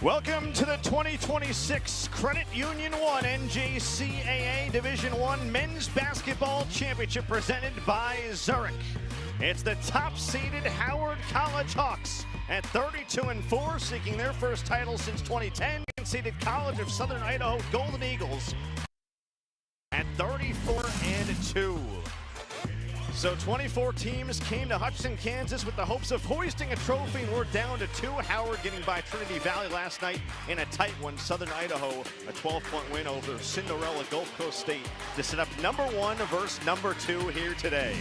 Welcome to the 2026 Credit Union 1 NJCAA Division I Men's Basketball Championship presented by Zurich. It's the top-seeded Howard College Hawks at 32-4, seeking their first title since 2010. Seeded College of Southern Idaho Golden Eagles at 34-2. So 24 teams came to Hutchinson, Kansas with the hopes of hoisting a trophy, and we're down to 2. Howard getting by Trinity Valley last night in a tight one. Southern Idaho, a 12-point win over Cinderella Gulf Coast State to set up #1 versus #2 here today.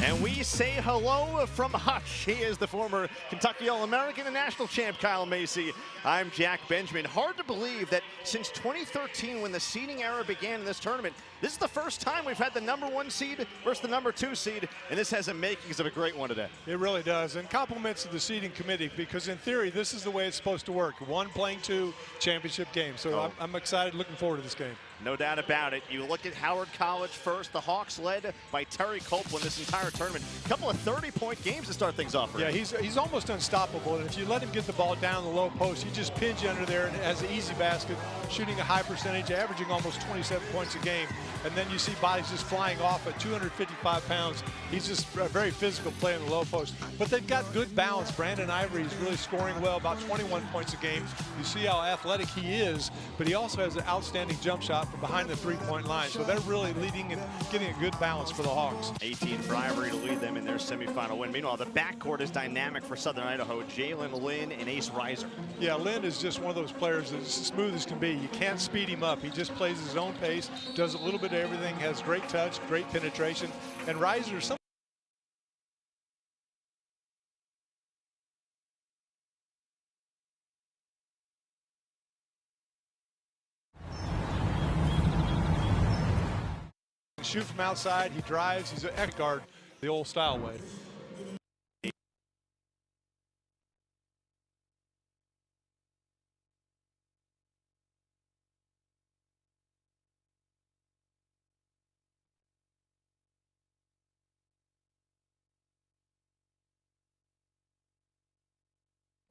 And we say hello from Hutch. He is the former Kentucky All-American and national champ, Kyle Macy. I'm Jack Benjamin. Hard to believe that since 2013, when the seeding era began in this tournament, this is the first time we've had the #1 seed versus the #2 seed, and this has the makings of a great one today. It really does, and compliments to the seeding committee, because in theory, this is the way it's supposed to work. 1 playing 2 championship game. So I'm excited, looking forward to this game. No doubt about it. You look at Howard College first. The Hawks led by Terry Copeland this entire tournament. A couple of 30-point games to start things off. Yeah, he's almost unstoppable, and if you let him get the ball down the low post, he just pins you under there and has an easy basket, shooting a high percentage, averaging almost 27 points a game. And then you see bodies just flying off at 255 pounds. He's just a very physical player in the low post. But they've got good balance. Brandon Ivory is really scoring well, about 21 points a game. You see how athletic he is, but he also has an outstanding jump shot from behind the three-point line. So they're really leading and getting a good balance for the Hawks. 18 for Ivory to lead them in their semifinal win. Meanwhile, the backcourt is dynamic for Southern Idaho. Jalen Lynn and Ace Reiser. Yeah, Lynn is just one of those players that's as smooth as can be. You can't speed him up. He just plays his own pace, does a little bit of everything, has great touch, great penetration. And Reiser, shoot from outside, he drives, he's an X guard the old style way.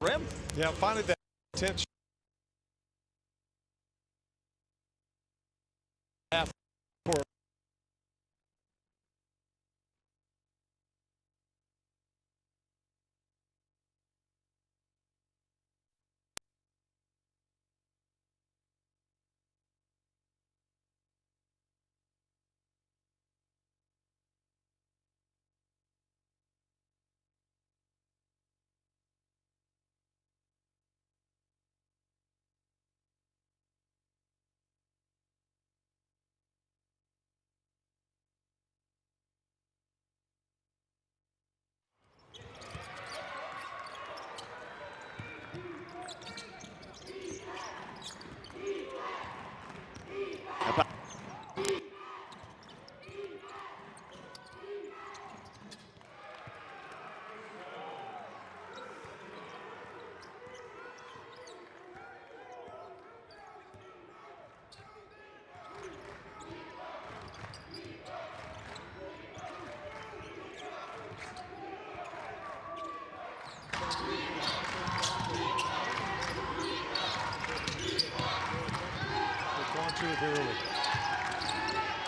Rim. Yeah, finally that intense half court.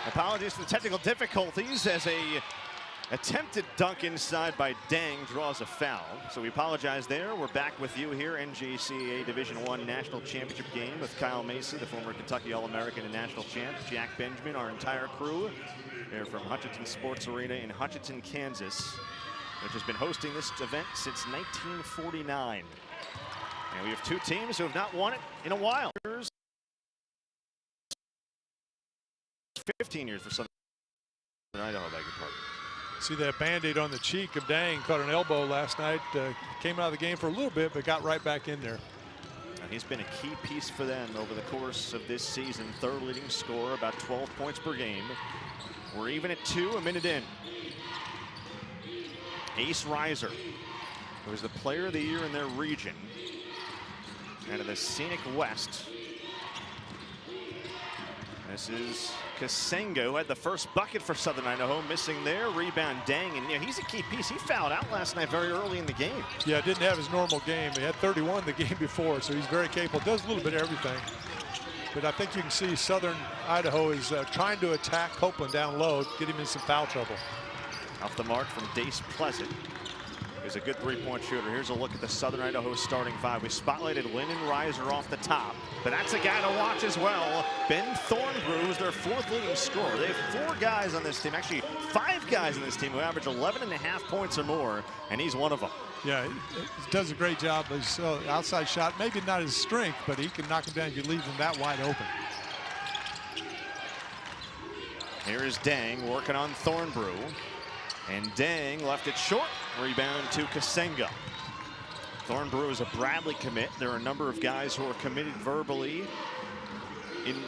Apologies for the technical difficulties as a attempted dunk inside by Dang draws a foul. So we apologize there. We're back with you here, NJCAA Division I National Championship game with Kyle Macy, the former Kentucky All-American and national champ, Jack Benjamin, our entire crew here from Hutchinson Sports Arena in Hutchinson, Kansas, which has been hosting this event since 1949. And we have 2 teams who have not won it in a while. 15 years for Southern Idaho, beg your pardon. See that Band-Aid on the cheek of Dang, caught an elbow last night, came out of the game for a little bit, but got right back in there. And he's been a key piece for them over the course of this season. 3rd leading scorer, about 12 points per game. We're even at 2, a minute in. Ace Reiser, who was the player of the year in their region, out of the Scenic West. This is Kasenga, who had the first bucket for Southern Idaho, missing there. Rebound Dang, and he's a key piece. He fouled out last night very early in the game. Yeah, didn't have his normal game. He had 31 the game before, so he's very capable. Does a little bit of everything. But I think you can see Southern Idaho is trying to attack Copeland down low, get him in some foul trouble. Off the mark from Dace Pleasant. He's a good three-point shooter. Here's a look at the Southern Idaho starting five. We spotlighted Lynn and Reiser off the top, but that's a guy to watch as well. Ben Thornbrew, who's their fourth leading scorer. They have 4 guys on this team, actually 5 guys on this team who average 11.5 points or more, and he's one of them. Yeah, he does a great job. His outside shot, maybe not his strength, but he can knock him down if you leave him that wide open. Here is Dang working on Thornbrew. And Dang left it short. Rebound to Kasenga. Thornbrew is a Bradley commit. There are a number of guys who are committed verbally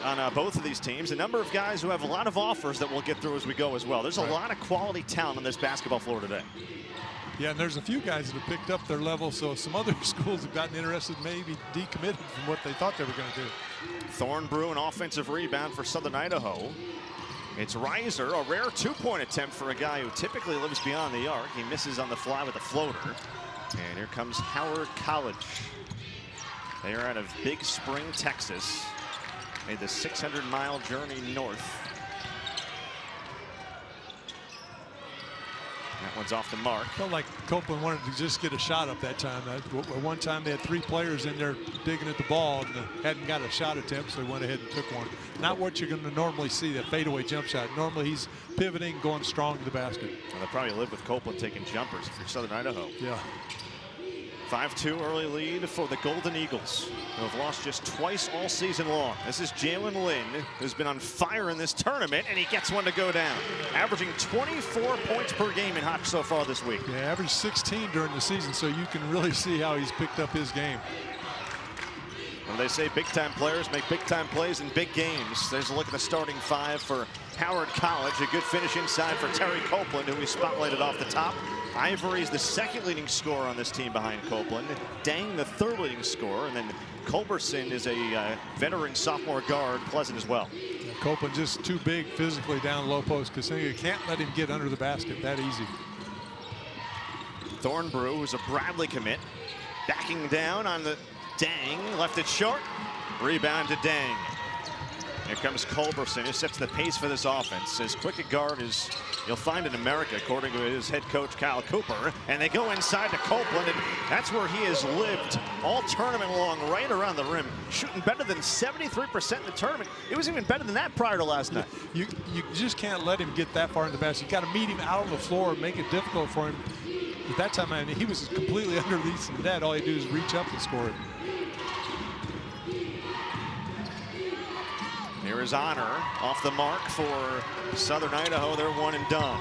on both of these teams. A number of guys who have a lot of offers that we'll get through as we go as well. There's a lot of quality talent on this basketball floor today. Yeah, and there's a few guys that have picked up their level, so some other schools have gotten interested, maybe decommitted from what they thought they were going to do. Thornbrew, an offensive rebound for Southern Idaho. It's Reiser, a rare 2-point attempt for a guy who typically lives beyond the arc. He misses on the fly with a floater. And here comes Howard College. They are out of Big Spring, Texas. Made the 600-mile journey north. That one's off the mark. Felt like Copeland wanted to just get a shot up that time. One time they had 3 players in there digging at the ball and hadn't got a shot attempt, so they went ahead and took one. Not what you're going to normally see, that fadeaway jump shot. Normally he's pivoting, going strong to the basket. Well, they'll probably live with Copeland taking jumpers if you're Southern Idaho. Yeah. 5-2 early lead for the Golden Eagles, who have lost just twice all season long. This is Jalen Lynn, who's been on fire in this tournament, and he gets one to go down. Averaging 24 points per game in Hutch so far this week. Yeah, averaged 16 during the season, so you can really see how he's picked up his game. When they say big-time players make big-time plays in big games, there's a look at the starting five for Howard College. A good finish inside for Terry Copeland, who we spotlighted off the top. Ivory is the second leading scorer on this team behind Copeland. Dang, the third leading scorer. And then Culberson is a veteran sophomore guard, Pleasant as well. Yeah, Copeland just too big physically down low post. Kasenga can't let him get under the basket that easy. Thornbrew, who's a Bradley commit, backing down on the Dang, left it short. Rebound to Dang. Here comes Culberson, who sets the pace for this offense. As quick a guard as you'll find in America, according to his head coach, Kyle Cooper. And they go inside to Copeland, and that's where he has lived all tournament long, right around the rim. Shooting better than 73% in the tournament. It was even better than that prior to last night. You just can't let him get that far in the basket. You got to meet him out on the floor and make it difficult for him. At that time, I mean, he was completely underneath and dead. All he do is reach up and score it. Here is Honor off the mark for Southern Idaho. They're one and done.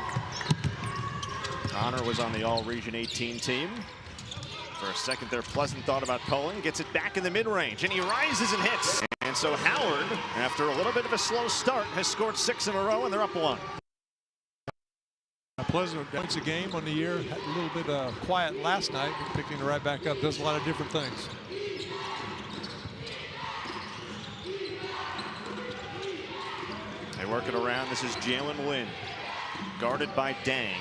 Honor was on the All-Region 18 team. For a second there, Pleasant thought about pulling. Gets it back in the mid-range, and he rises and hits. And so Howard, after a little bit of a slow start, has scored 6 in a row, and they're up 1. Pleasant points a game on the year. Had a little bit quiet last night, picking it right back up. Does a lot of different things. They work it around. This is Jalen Lynn, guarded by Dang,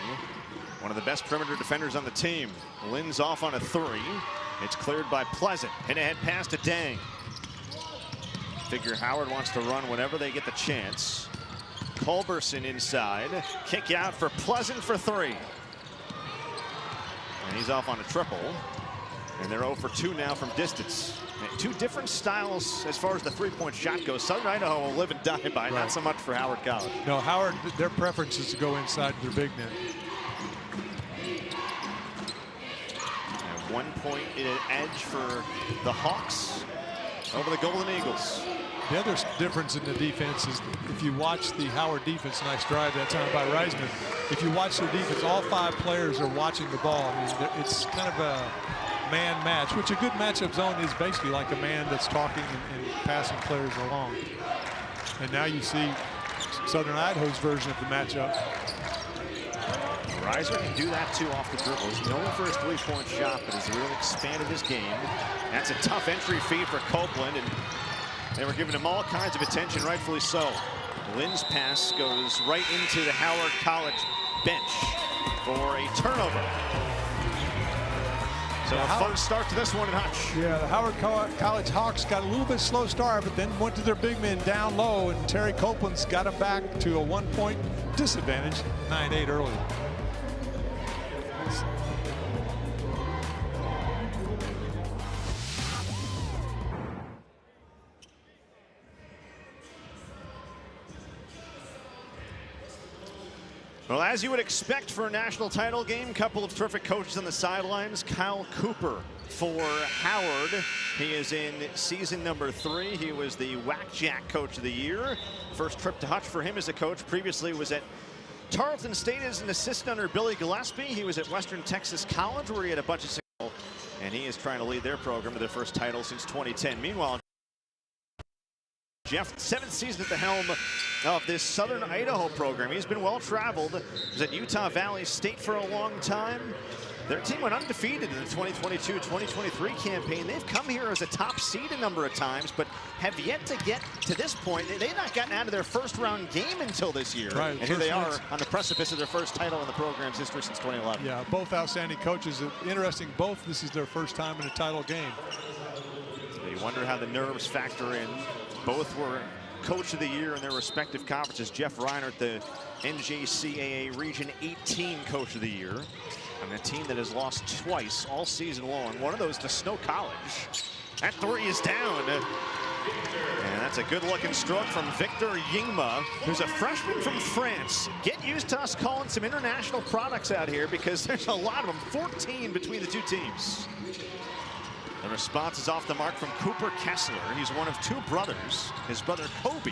one of the best perimeter defenders on the team. Lynn's off on a 3. It's cleared by Pleasant. Hit ahead pass to Dang. Figure Howard wants to run whenever they get the chance. Culberson inside. Kick out for Pleasant for 3. And he's off on a triple. And they're 0 for 2 now from distance. And 2 different styles as far as the three-point shot goes. Southern Idaho will live and die by it, not so much for Howard College. No, Howard, their preference is to go inside their big net. And 1 point edge for the Hawks over the Golden Eagles. The other difference in the defense is if you watch the Howard defense, nice drive that time by Reisman. If you watch their defense, all 5 players are watching the ball. I mean, it's kind of a man match, which a good matchup zone is basically like a man that's talking and passing players along. And now you see Southern Idaho's version of the matchup. Reiser can do that too off the dribble. He's known for his three-point shot, but he's really expanded his game. That's a tough entry feed for Copeland, and they were giving him all kinds of attention, rightfully so. Lynn's pass goes right into the Howard College bench for a turnover. So a fun start to this one in Hutch. Yeah, the Howard College Hawks got a little bit slow start, but then went to their big men down low, and Terry Copeland's got them back to a 1-point disadvantage, 9-8 early. Well, as you would expect for a national title game, couple of terrific coaches on the sidelines. Kyle Cooper for Howard. He is in season number 3. He was the Whack-Jack Coach of the Year. First trip to Hutch for him as a coach. Previously was at Tarleton State as an assistant under Billy Gillespie. He was at Western Texas College where he had a bunch of success, and he is trying to lead their program to their first title since 2010. Meanwhile, Jeff, 7th season at the helm of this Southern Idaho program. He's been well traveled. He was at Utah Valley State for a long time. Their team went undefeated in the 2022-2023 campaign. They've come here as a top seed a number of times, but have yet to get to this point. They've not gotten out of their first round game until this year. Right, and here they are on the precipice of their first title in the program's history since 2011. Yeah, both outstanding coaches. Interesting, both this is their first time in a title game. You wonder how the nerves factor in. Both were Coach of the Year in their respective conferences. Jeff Reinert, the NJCAA Region 18 Coach of the Year, on a team that has lost twice all season long. One of those to Snow College. That 3 is down. And that's a good-looking stroke from Victor Yingma, who's a freshman from France. Get used to us calling some international products out here because there's a lot of them, 14 between the two teams. The response is off the mark from Cooper Kessler. He's one of 2 brothers. His brother Kobe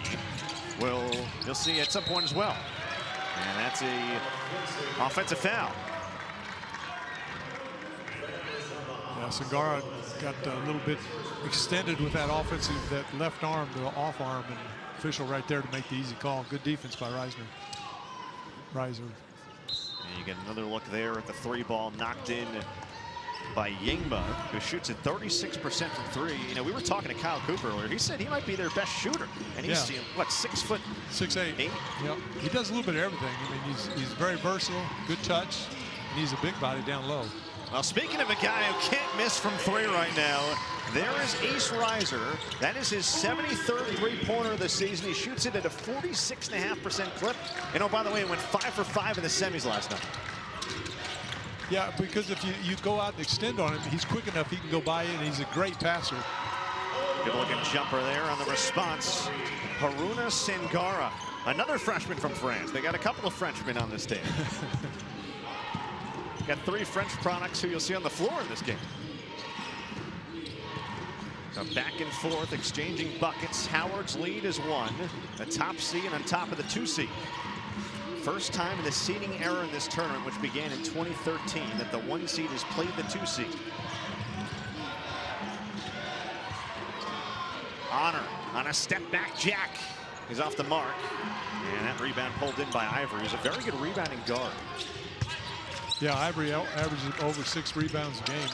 you'll see at some point as well. And that's a offensive foul. Yeah, Sangara got a little bit extended with that that left arm, the off arm, and official right there to make the easy call. Good defense by Reiser. And you get another look there at the 3 ball knocked in by Yingma, who shoots at 36% from 3. You know, we were talking to Kyle Cooper earlier. He said he might be their best shooter, and he's what, 6'8". 6'8". Yep. He does a little bit of everything. I mean, he's very versatile, good touch, and he's a big body down low. Well, speaking of a guy who can't miss from 3 right now, there is Ace Reiser. That is his 73rd three-pointer of the season. He shoots it at a 46.5% clip. And oh, by the way, he went 5 for 5 in the semis last night. Yeah, because if you go out and extend on him, he's quick enough, he can go by you, and he's a great passer. Good-looking jumper there on the response. Haruna Sangara, another freshman from France. They got a couple of Frenchmen on this team. Got 3 French products who you'll see on the floor in this game. So back and forth, exchanging buckets. Howard's lead is 1. The top seed and on top of the 2 seed. First time in the seeding era in this tournament, which began in 2013, that the 1 seed has played the 2 seed. Honor on a step back jack. He's off the mark. And that rebound pulled in by Ivory. He's a very good rebounding guard. Yeah, Ivory averages over 6 rebounds a game.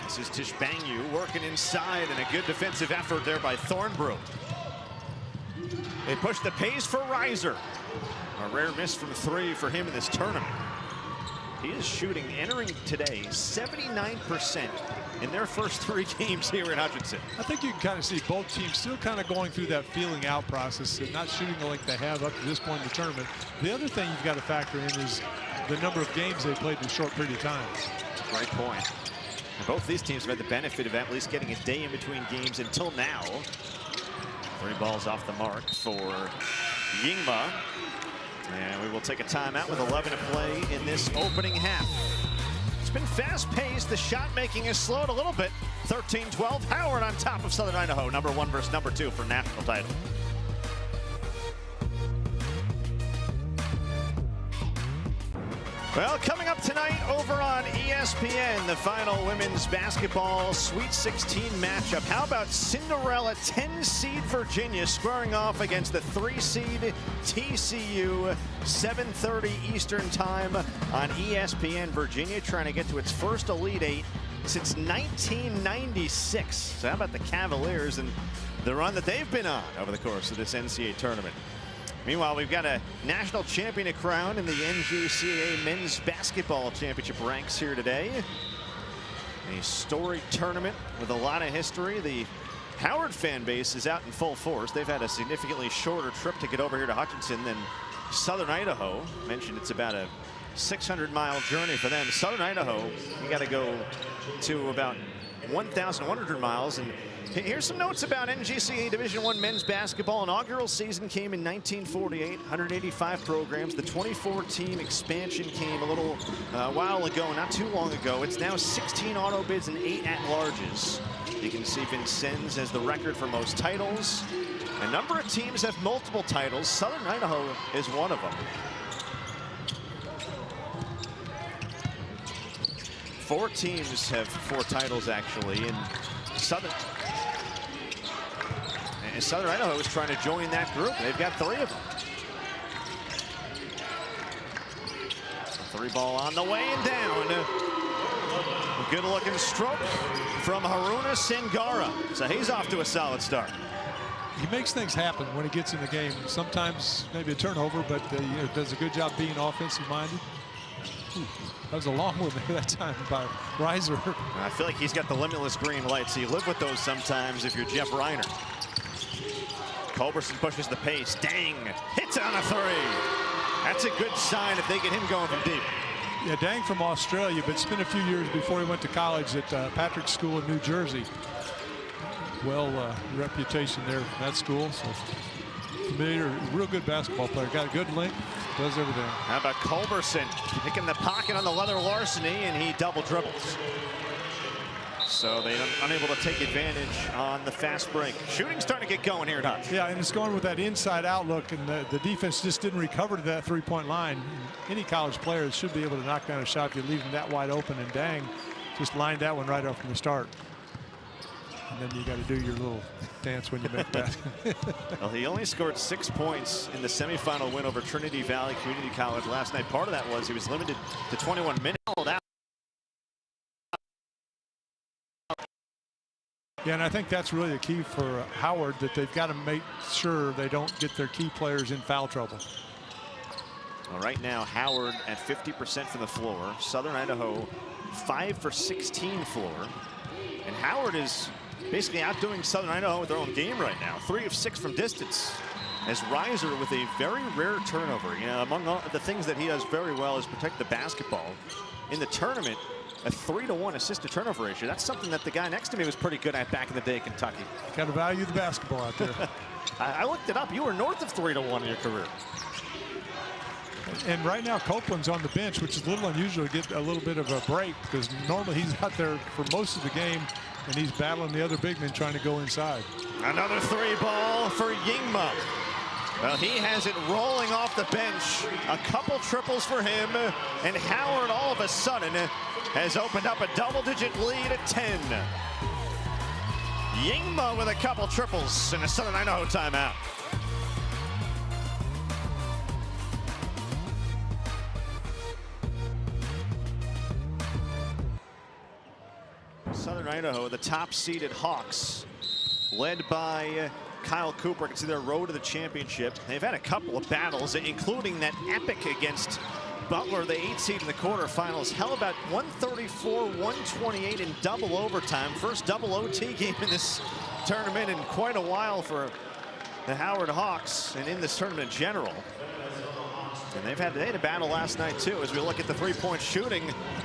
This is Tishbangu working inside, and a good defensive effort there by Thornbrew. They push the pace for Reiser. A rare miss from 3 for him in this tournament. He is shooting, entering today, 79% in their first 3 games here in Hutchinson. I think you can kind of see both teams still kind of going through that feeling out process and not shooting like they have up to this point in the tournament. The other thing you've got to factor in is the number of games they played in a short period of time. Great point. And both these teams have had the benefit of at least getting a day in between games until now. 3 balls off the mark for Yingma. And we will take a timeout with 11 to play in this opening half. It's been fast-paced. The shot making has slowed a little bit. 13-12. Howard on top of Southern Idaho. Number 1 versus number 2 for national title. Well, coming up tonight over on ESPN, the final women's basketball Sweet 16 matchup. How about Cinderella 10-seed Virginia squaring off against the 3-seed TCU, 7:30 Eastern time on ESPN. Virginia trying to get to its first Elite 8 since 1996. So how about the Cavaliers? And the run that they've been on over the course of this NCAA tournament. Meanwhile, we've got a national champion crowned in the NJCAA men's basketball championship ranks here today. A storied tournament with a lot of history. The Howard fan base is out in full force. They've had a significantly shorter trip to get over here to Hutchinson than Southern Idaho. Mentioned it's about a 600-mile journey for them. Southern Idaho, you got to go to about 1,100 miles. And here's some notes about NJCAA Division I men's basketball. Inaugural season came in 1948, 185 programs. The 24-team expansion came a little while ago, not too long ago. It's now 16 auto bids and 8 at-larges. You can see Vincennes has the record for most titles. A number of teams have multiple titles. Southern Idaho is one of them. 4 teams have 4 titles, actually, and Southern Idaho is trying to join that group. They've got 3 of them. 3 ball on the way and down. A good-looking stroke from Haruna Singara. So he's off to a solid start. He makes things happen when he gets in the game. Sometimes maybe a turnover, but does a good job being offensive-minded. That was a long one that time by Reiser. I feel like he's got the limitless green light, so you live with those sometimes if you're Jeff Reiner. Culberson pushes the pace. Dang, hits on a 3. That's a good sign if they get him going from deep. Yeah, Dang from Australia, but spent a few years before he went to college at Patrick School in New Jersey. Well, reputation there at that school. So familiar, real good basketball player. Got a good length, does everything. How about Culberson picking the pocket on the leather larceny, and he double dribbles. So they're unable to take advantage on the fast break. Shooting starting to get going here at Hutch. Yeah, and it's going with that inside outlook, and the defense just didn't recover to that 3-point line. Any college player should be able to knock down a shot if you leave them that wide open, and Dang just lined that one right off from the start. And then you got to do your little dance when you make that. Well, he only scored 6 points in the semifinal win over Trinity Valley Community College last night. Part of that was he was limited to 21 minutes. Yeah, and I think that's really the key for Howard, that they've got to make sure they don't get their key players in foul trouble. Well, right now, Howard at 50% from the floor. Southern Idaho 5 for 16 floor. And Howard is basically outdoing Southern Idaho with their own game right now. 3 of 6 from distance. As Reiser with a very rare turnover. You know, among all the things that he does very well is protect the basketball. In the tournament, a 3-to-1 assist-to-turnover ratio. That's something that the guy next to me was pretty good at back in the day, Kentucky. Got to value the basketball out there. I looked it up. You were north of 3-to-1 in your career. And right now, Copeland's on the bench, which is a little unusual to get a little bit of a break, because normally he's out there for most of the game, and he's battling the other big men trying to go inside. Another 3 ball for Yingma. Well, he has it rolling off the bench. A couple triples for him, and Howard all of a sudden has opened up a double-digit lead at 10. Yingma with a couple triples in a Southern Idaho timeout. Southern Idaho, the top-seeded Hawks, led by Kyle Cooper. You can see their road to the championship. They've had a couple of battles, including that epic against Butler, the 8th seed in the quarterfinals. Hell, about 134-128 in double overtime. First double OT game in this tournament in quite a while for the Howard Hawks and in this tournament in general. And they had a battle last night, too, as we look at the three-point shooting.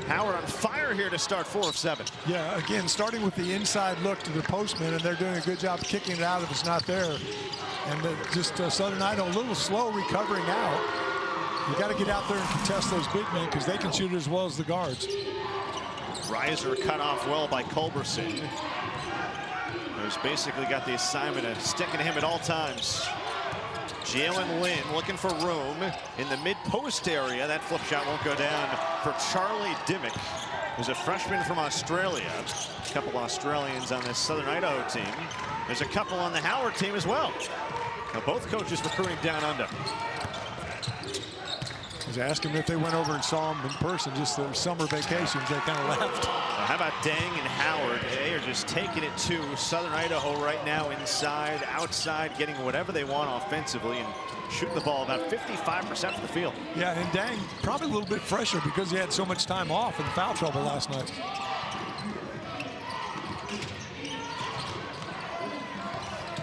Howard on fire here to start 4 of 7. Yeah, again, starting with the inside look to the postman, and they're doing a good job kicking it out if it's not there. And just Southern Idaho a little slow recovering out. You got to get out there and contest those big men, because they can shoot it as well as the guards. Reiser cut off well by Culberson, who's basically got the assignment of sticking to him at all times. Jalen Lynn looking for room in the mid-post area. That flip shot won't go down for Charlie Dimmick, who's a freshman from Australia. A couple Australians on this Southern Idaho team. There's a couple on the Howard team as well. Now both coaches recruiting down under. was asking them if they went over and saw him in person, just their summer vacations. They kind of laughed. How about Dang and Howard? They are just taking it to Southern Idaho right now, inside, outside, getting whatever they want offensively and shooting the ball about 55% from the field. Yeah, and Dang probably a little bit fresher because he had so much time off in foul trouble last night.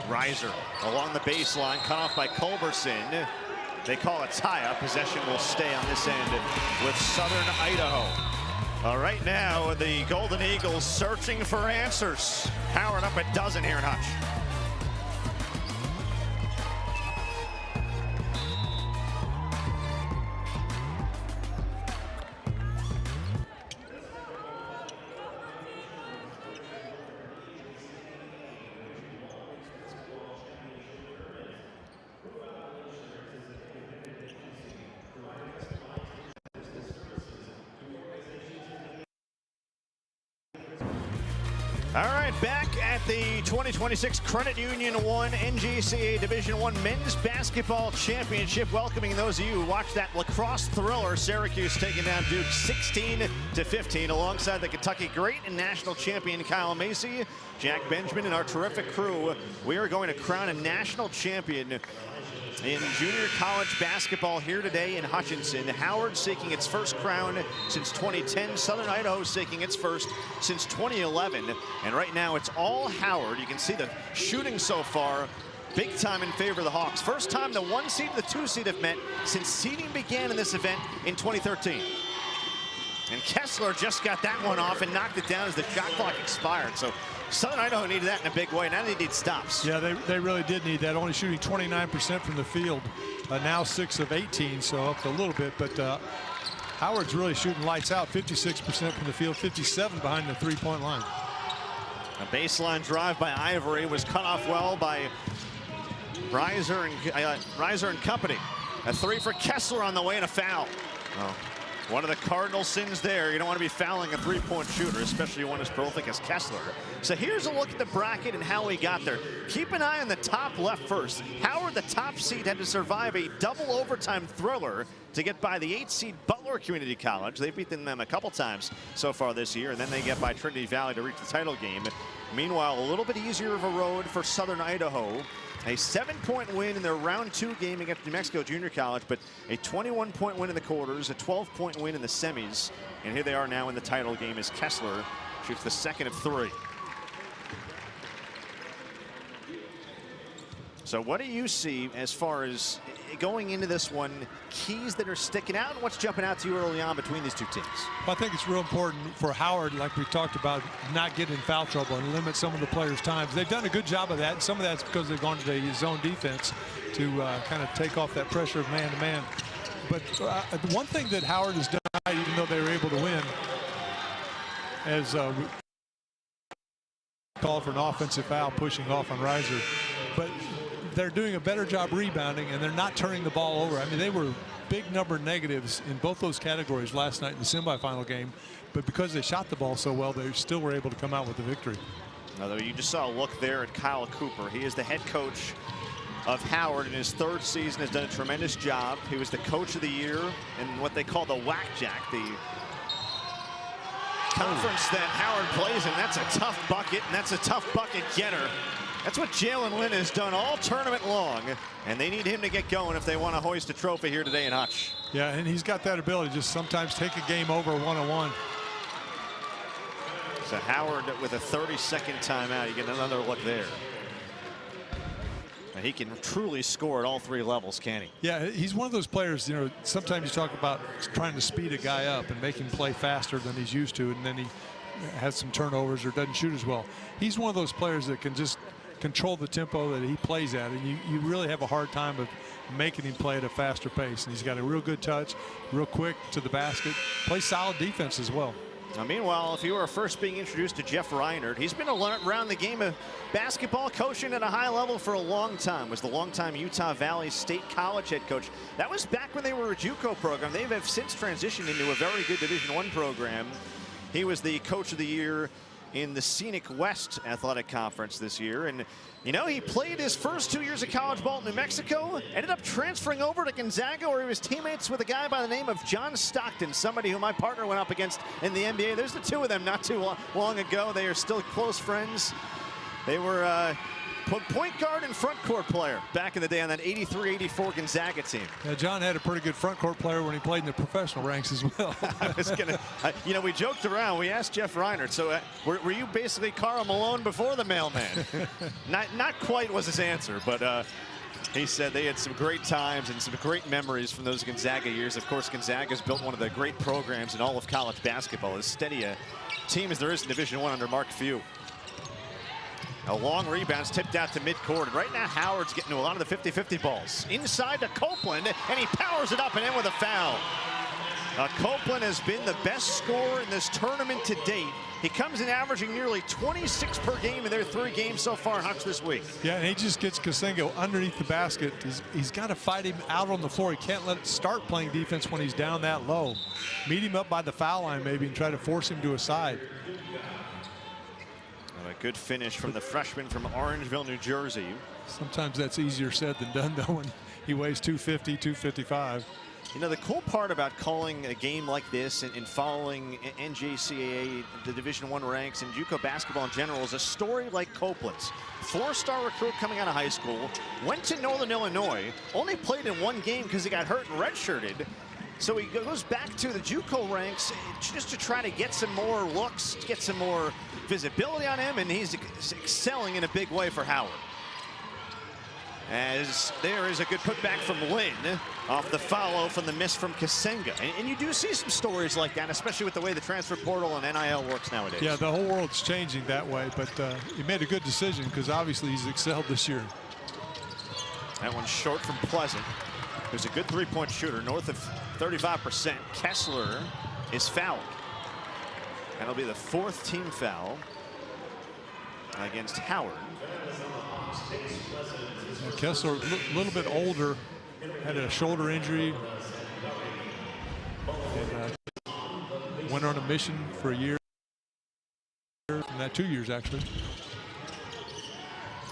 Reiser along the baseline, cut off by Culberson. They call a tie-up. Possession will stay on this end with Southern Idaho. Right now, the Golden Eagles searching for answers. Howard up a dozen here in Hutch. All right, back at the 2026 Credit Union 1 NJCAA Division I Men's Basketball Championship. Welcoming those of you who watched that lacrosse thriller. Syracuse taking down Duke 16-15 alongside the Kentucky great and national champion Kyle Macy, Jack Benjamin, and our terrific crew. We are going to crown a national champion in junior college basketball here today in Hutchinson. Howard seeking its first crown since 2010. Southern Idaho seeking its first since 2011. And right now it's all Howard. You can see the shooting so far, big time in favor of the Hawks. First time the 1 seed and the 2 seed have met since seeding began in this event in 2013. And Kessler just got that one off and knocked it down as the shot clock expired. So Southern Idaho needed that in a big way. Now they need stops. Yeah, they really did need that. Only shooting 29% from the field. Now 6 of 18, so up a little bit. But Howard's really shooting lights out. 56% from the field, 57 behind the three-point line. A baseline drive by Ivory was cut off well by Reiser and company. A 3 for Kessler on the way and a foul. Oh. One of the cardinal sins there. You don't want to be fouling a three-point shooter, especially one as prolific as Kessler. So here's a look at the bracket and how he got there. Keep an eye on the top left first. Howard, the top seed, had to survive a double overtime thriller to get by the 8 seed Butler Community College. They've beaten them a couple times so far this year, and then they get by Trinity Valley to reach the title game. Meanwhile, a little bit easier of a road for Southern Idaho. A 7-point win in their round 2 game against New Mexico Junior College, but a 21-point win in the quarters, a 12-point win in the semis. And here they are now in the title game as Kessler shoots the second of 3. So what do you see as far as going into this one, keys that are sticking out and what's jumping out to you early on between these two teams? Well, I think it's real important for Howard, like we talked about, not get in foul trouble and limit some of the players' times. They've done a good job of that, and some of that's because they've gone to the zone defense to kind of take off that pressure of man-to-man. But one thing that Howard has done, even though they were able to win, as we called for an offensive foul, pushing off on Reiser, but they're doing a better job rebounding, and they're not turning the ball over. I mean, they were big number negatives in both those categories last night in the semifinal game, but because they shot the ball so well, they still were able to come out with the victory. Although you just saw a look there at Kyle Cooper. He is the head coach of Howard in his 3rd season, has done a tremendous job. He was the coach of the year in what they call the Whack Jack, the conference that Howard plays in. That's a tough bucket, and that's a tough bucket getter. That's what Jalen Lynn has done all tournament long, and they need him to get going if they want to hoist a trophy here today in Hutch. Yeah, and he's got that ability, just sometimes take a game over one-on-one. So Howard with a 30-second timeout. You get another look there. And he can truly score at all 3 levels, can he? Yeah, he's one of those players, you know, sometimes you talk about trying to speed a guy up and make him play faster than he's used to, and then he has some turnovers or doesn't shoot as well. He's one of those players that can just control the tempo that he plays at, and you really have a hard time of making him play at a faster pace. And he's got a real good touch, real quick to the basket, plays solid defense as well. Now, meanwhile, if you were first being introduced to Jeff Reinert, he's been around the game of basketball, coaching at a high level for a long time. Was the longtime Utah Valley State College head coach. That was back when they were a JUCO program. They have since transitioned into a very good Division I program. He was the coach of the year in the Scenic West Athletic Conference this year. And, you know, he played his first 2 years of college ball in New Mexico, ended up transferring over to Gonzaga, where he was teammates with a guy by the name of John Stockton, somebody who my partner went up against in the NBA. There's the two of them not too long ago. They are still close friends. They were point guard and front court player back in the day on that 83-84 Gonzaga team. Yeah, John had a pretty good front court player when he played in the professional ranks as well. I was gonna, you know, we joked around. We asked Jeff Reinert, so were you basically Karl Malone before the mailman? not quite was his answer, but he said they had some great times and some great memories from those Gonzaga years. Of course, Gonzaga's built one of the great programs in all of college basketball. As steady a team as there is in Division I under Mark Few. A long rebound's tipped out to midcourt. And right now, Howard's getting to a lot of the 50-50 balls. Inside to Copeland, and he powers it up and in with a foul. Copeland has been the best scorer in this tournament to date. He comes in averaging nearly 26 per game in their 3 games so far, Hutch, this week. Yeah, and he just gets Kasengo underneath the basket. He's got to fight him out on the floor. He can't let it start playing defense when he's down that low. Meet him up by the foul line maybe and try to force him to a side. A good finish from the freshman from Orangeville, New Jersey. Sometimes that's easier said than done, though, when he weighs 250, 255. You know, the cool part about calling a game like this and following NJCAA, the Division I ranks, and JUCO basketball in general is a story like Copeland's. 4-star recruit coming out of high school, went to Northern Illinois, only played in 1 game because he got hurt and redshirted. So he goes back to the JUCO ranks just to try to get some more looks, get some more visibility on him, and he's excelling in a big way for Howard. As there is a good putback from Lynn off the follow from the miss from Kasenga. And you do see some stories like that, especially with the way the transfer portal and NIL works nowadays. Yeah, the whole world's changing that way, but he made a good decision because obviously he's excelled this year. That one's short from Pleasant, who's a good 3-point shooter, north of 35%. Kessler is fouled. That'll be the 4th team foul against Howard. Yeah, Kessler, a little bit older, had a shoulder injury, and went on a mission for a year, and 2 years actually.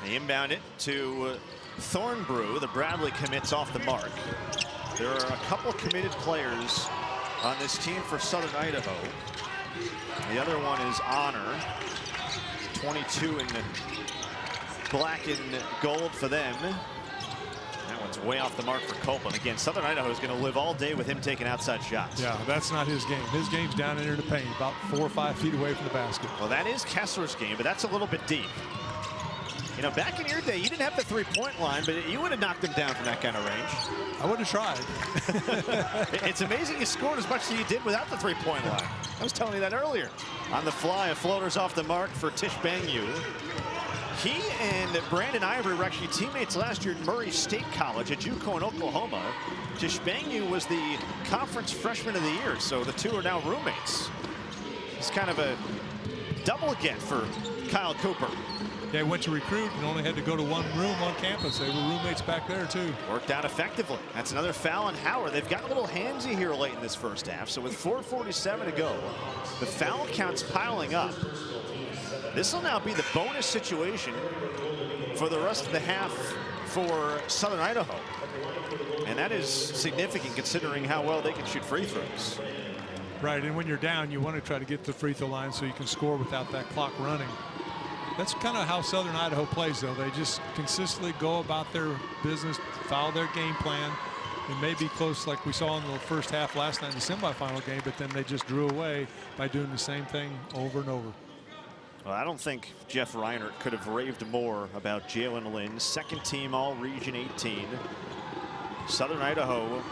They inbound it to Thornbrew. The Bradley commits off the mark. There are a couple committed players on this team for Southern Idaho. The other one is Honor, 22 in black and gold for them. That one's way off the mark for Copeland. Again, Southern Idaho is going to live all day with him taking outside shots. Yeah, that's not his game. His game's down into the paint, about 4 or 5 feet away from the basket. Well, that is Kessler's game, but that's a little bit deep. You know, back in your day, you didn't have the 3-point line, but you would have knocked him down from that kind of range. I would have tried. It's amazing you scored as much as you did without the 3-point line. I was telling you that earlier. On the fly, a floater's off the mark for Tish Bangyu. He and Brandon Ivory were actually teammates last year at Murray State College at JUCO in Oklahoma. Tish Bangyu was the conference freshman of the year, so the two are now roommates. It's kind of a double get for Kyle Cooper. They went to recruit and only had to go to 1 room on campus. They were roommates back there, too. Worked out effectively. That's another foul on Howard. They've got a little handsy here late in this first half. So with 4:47 to go, the foul count's piling up. This will now be the bonus situation for the rest of the half for Southern Idaho. And that is significant considering how well they can shoot free throws. Right, and when you're down, you want to try to get to the free throw line so you can score without that clock running. That's kind of how Southern Idaho plays, though. They just consistently go about their business, follow their game plan. It may be close like we saw in the first half last night in the semifinal game, but then they just drew away by doing the same thing over and over. Well, I don't think Jeff Reinert could have raved more about Jalen Lynn, 2nd team All-Region 18. Southern Idaho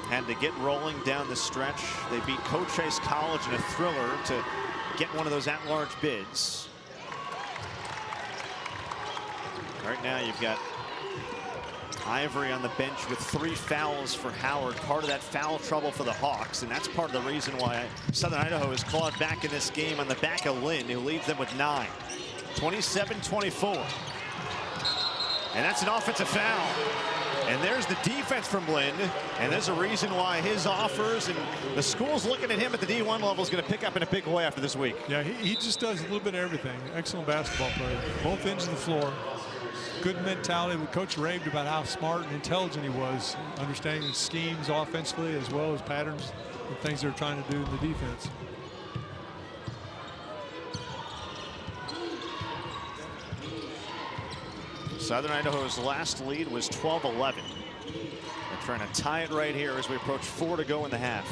had to get rolling down the stretch. They beat Cochise College in a thriller to get one of those at-large bids. Right now you've got Ivory on the bench with 3 fouls for Howard, part of that foul trouble for the Hawks, and that's part of the reason why Southern Idaho is clawed back in this game on the back of Lynn, who leads them with 9. 27-24. And that's an offensive foul. And there's the defense from Lynn, and there's a reason why his offers and the school's looking at him at the D1 level is going to pick up in a big way after this week. Yeah, he just does a little bit of everything. Excellent basketball player. Both ends of the floor. Good mentality. Coach raved about how smart and intelligent he was, understanding schemes offensively as well as patterns and things they're trying to do in the defense. Southern Idaho's last lead was 12-11. They're trying to tie it right here as we approach 4 to go in the half.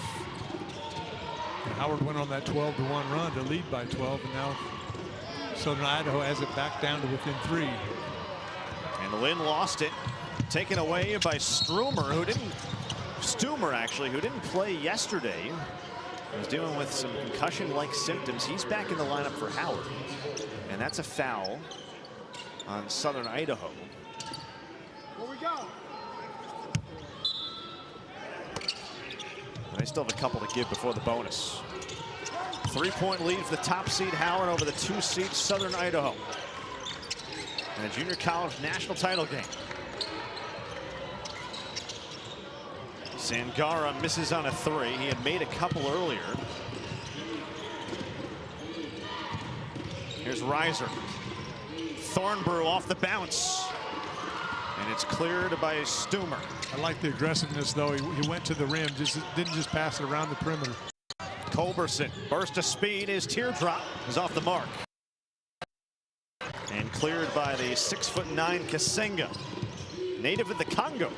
And Howard went on that 12-1 run to lead by 12, and now Southern Idaho has it back down to within 3. And Lynn lost it, taken away by Stumer, who didn't play yesterday. He was dealing with some concussion-like symptoms. He's back in the lineup for Howard, and that's a foul on Southern Idaho. Here we go. They still have a couple to give before the bonus. 3-point lead for the top seed Howard over the 2 seed Southern Idaho in a junior college national title game. Sangara misses on a 3. He had made a couple earlier. Here's Reiser. Thornbrew off the bounce, and it's cleared by Stumer. I like the aggressiveness, though. He went to the rim, didn't just pass it around the perimeter. Culberson, burst of speed. His teardrop is off the mark, and cleared by the 6'9" Kasenga, native of the Congo.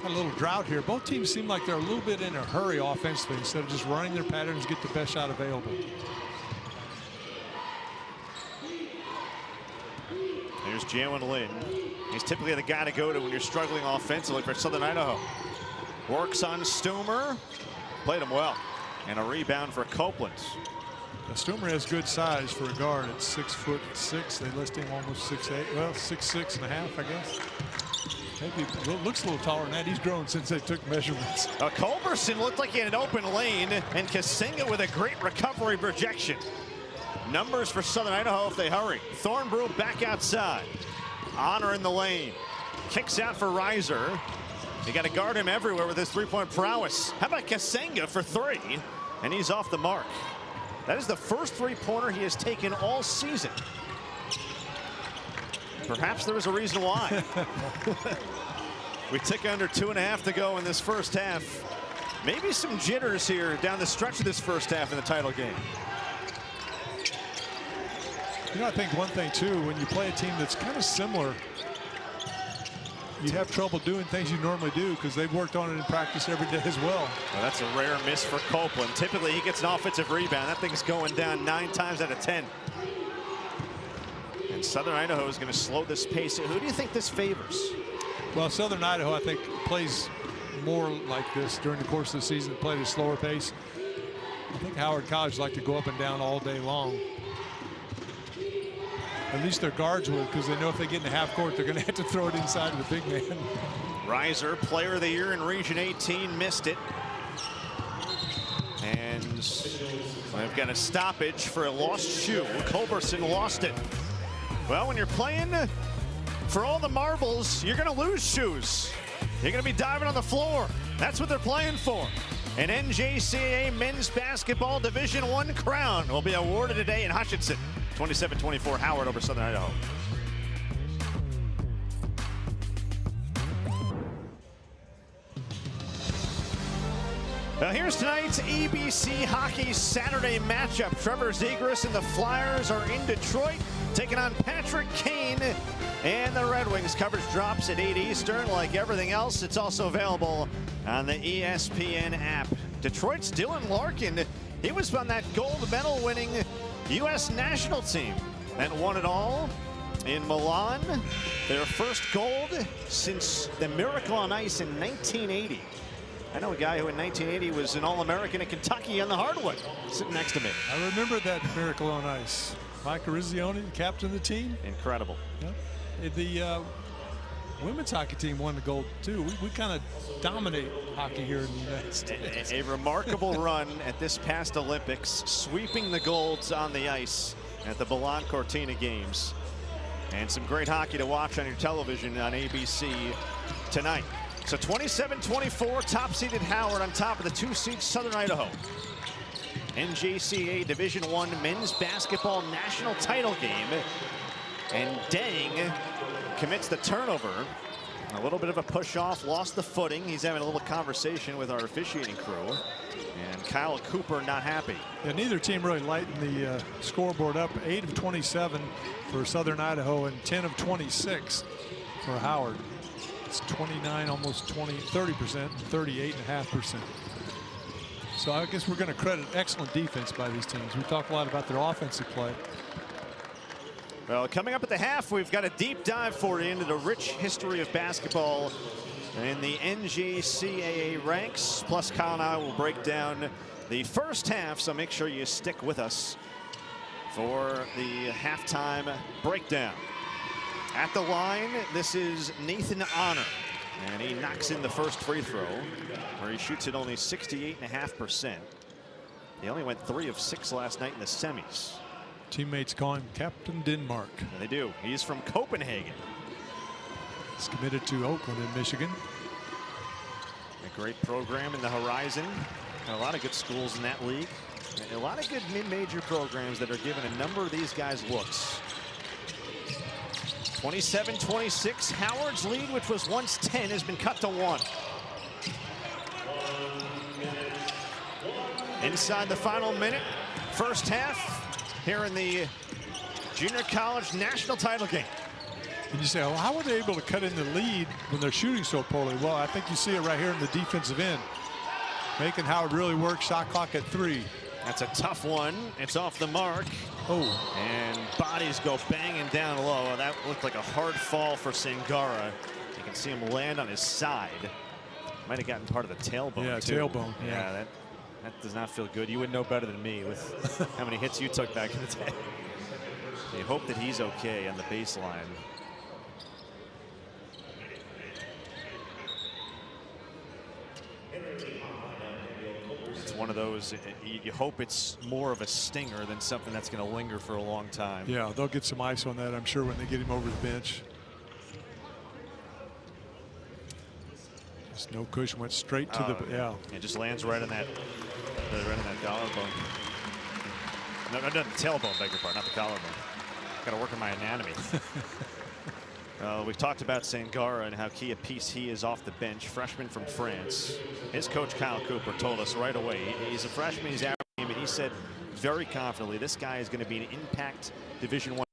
A little drought here. Both teams seem like they're a little bit in a hurry offensively instead of just running their patterns, get the best shot available. Here's Jalen Lynn. He's typically the guy to go to when you're struggling offensively for Southern Idaho. Works on Stumer. Played him well. And a rebound for Copeland. Now, Stumer has good size for a guard. At 6'6". They list him almost 6'8". Well, 6'6.5", I guess. Maybe looks a little taller than that. He's grown since they took measurements. Culberson looked like he had an open lane, and Kasenga with a great recovery projection. Numbers for Southern Idaho if they hurry. Thornbrew back outside. Honor in the lane. Kicks out for Reiser. You got to guard him everywhere with his 3-point prowess. How about Kasenga for 3? And he's off the mark. That is the first 3-pointer he has taken all season. Perhaps there was a reason why. We tick under 2.5 to go in this first half. Maybe some jitters here down the stretch of this first half in the title game. You know, I think one thing, too, when you play a team that's kind of similar, you have trouble doing things you normally do because they've worked on it in practice every day as well. Well, that's a rare miss for Copeland. Typically, he gets an offensive rebound. That thing's going down 9 times out of 10. And Southern Idaho is going to slow this pace. Who do you think this favors? Well, Southern Idaho, I think, plays more like this during the course of the season, played at a slower pace. I think Howard College like to go up and down all day long. At least their guards would, because they know if they get in the half court, they're going to have to throw it inside of the big man. Reiser, player of the year in Region 18, missed it. And they've got a stoppage for a lost shoe. Culberson lost it. Well, when you're playing for all the marbles, you're going to lose shoes. You're going to be diving on the floor. That's what they're playing for. An NJCAA men's basketball Division I crown will be awarded today in Hutchinson. 27-24 Howard over Southern Idaho. Now here's tonight's ABC Hockey Saturday matchup. Trevor Zegras and the Flyers are in Detroit, taking on Patrick Kane and the Red Wings. Coverage drops at 8 Eastern. Like everything else, it's also available on the ESPN app. Detroit's Dylan Larkin. He was on that gold medal winning U.S. national team that won it all in Milan. Their first gold since the Miracle on Ice in 1980. I know a guy who in 1980 was an All-American in Kentucky on the hardwood, sitting next to me. I remember that Miracle on Ice. Mike Arizioni, the captain of the team. Incredible. Yeah. The women's hockey team won the gold, too. We kind of dominate hockey here in the United States. A remarkable run at this past Olympics, sweeping the golds on the ice at the Milan Cortina Games. And some great hockey to watch on your television on ABC tonight. So 27-24, top-seeded Howard on top of the 2-seed Southern Idaho. NJCAA Division I men's basketball national title game. And Dang commits the turnover. A little bit of a push off, lost the footing. He's having a little conversation with our officiating crew. And Kyle Cooper not happy. Yeah, neither team really lightened the scoreboard up. 8 of 27 for Southern Idaho and 10 of 26 for Howard. It's 29, almost 30%, 38.5%. So I guess we're going to credit excellent defense by these teams. We talk a lot about their offensive play. Well, coming up at the half, we've got a deep dive for you into the rich history of basketball in the NJCAA ranks. Plus, Kyle and I will break down the first half, so make sure you stick with us for the halftime breakdown. At the line, this is Nathan Honor, and he knocks in the first free throw, where he shoots at only 68.5%. He only went 3 of 6 last night in the semis. Teammates call him Captain Denmark. And they do. He's from Copenhagen. He's committed to Oakland in Michigan. A great program in the Horizon. And a lot of good schools in that league. And a lot of good mid-major programs that are giving a number of these guys looks. 27-26. Howard's lead, which was once 10, has been cut to 1. Inside the final minute, first half, here in the junior college national title game. And you say, well, how were they able to cut in the lead when they're shooting so poorly? Well, I think you see it right here in the defensive end. Making Howard really work. Shot clock at 3. That's a tough one. It's off the mark. Oh. And bodies go banging down low. That looked like a hard fall for Sangara. You can see him land on his side. Might have gotten part of the tailbone, yeah, too. Tailbone. Yeah, that does not feel good. You would know better than me with how many hits you took back in the day. You hope that he's okay on the baseline. It's one of those, you hope it's more of a stinger than something that's going to linger for a long time. Yeah, they'll get some ice on that, I'm sure, when they get him over the bench. Just no cushion, went straight to the, yeah. It just lands right on that collarbone. No, the tailbone, beg your pardon, not the collarbone. Got to work on my anatomy. We've talked about Sangara and how key a piece he is off the bench. Freshman from France. His coach, Kyle Cooper, told us right away, he's a freshman, he's averaging, and he said very confidently, this guy is going to be an impact Division I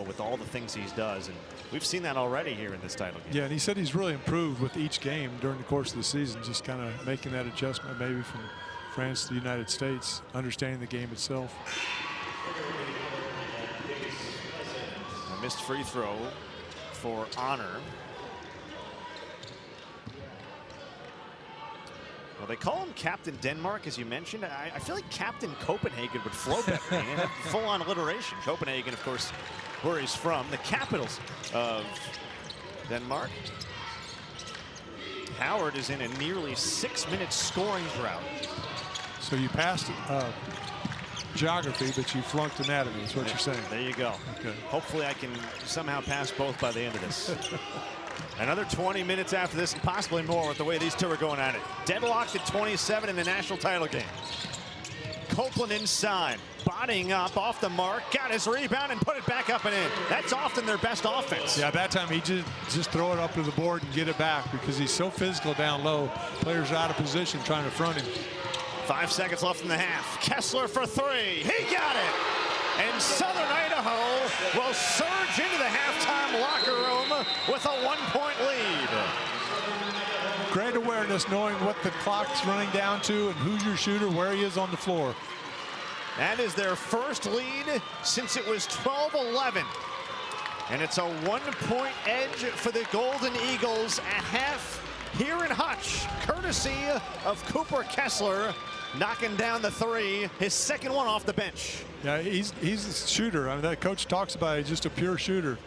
with all the things he does. And we've seen that already here in this title game. Yeah, and he said he's really improved with each game during the course of the season, just kind of making that adjustment maybe from France to the United States, understanding the game itself. A missed free throw for Honor. Well, they call him Captain Denmark, as you mentioned. I feel like Captain Copenhagen would flow better. Full-on alliteration. Copenhagen, of course, where he's from, the capitals of Denmark. Howard is in a nearly 6-minute scoring drought. So you passed geography, but you flunked anatomy, is what you're saying. There you go. Okay. Hopefully I can somehow pass both by the end of this. Another 20 minutes after this, and possibly more with the way these two are going at it. Deadlocked at 27 in the national title game. Copeland inside, bodying up off the mark, got his rebound and put it back up and in. That's often their best offense. Yeah, that time he just throw it up to the board and get it back because he's so physical down low. Players are out of position trying to front him. 5 seconds left in the half. Kessler for 3. He got it. And Southern Idaho will surge into the halftime locker room with a 1-point lead. Great awareness, knowing what the clock's running down to and who's your shooter, where he is on the floor. That is their first lead since it was 12-11. And it's a 1-point edge for the Golden Eagles at half here in Hutch, courtesy of Cooper Kessler, knocking down the 3, his second one off the bench. Yeah, he's a shooter. I mean, that coach talks about it, he's just a pure shooter.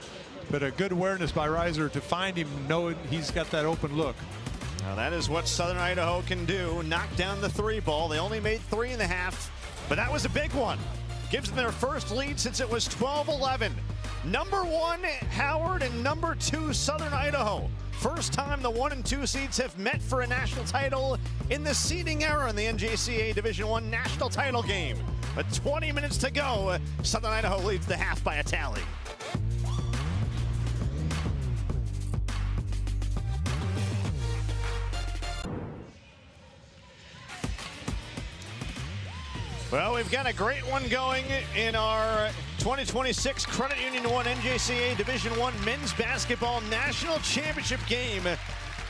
But a good awareness by Reiser to find him, knowing he's got that open look. Now that is what Southern Idaho can do, knock down the 3 ball. They only made 3 in the half, but that was a big one. Gives them their first lead since it was 12-11. Number 1, Howard, and number 2, Southern Idaho. First time the 1 and 2 seeds have met for a national title in the seeding era in the NJCAA Division I national title game. But 20 minutes to go, Southern Idaho leads the half by a tally. Well, we've got a great one going in our 2026 Credit Union 1 NJCAA Division I Men's Basketball National Championship game.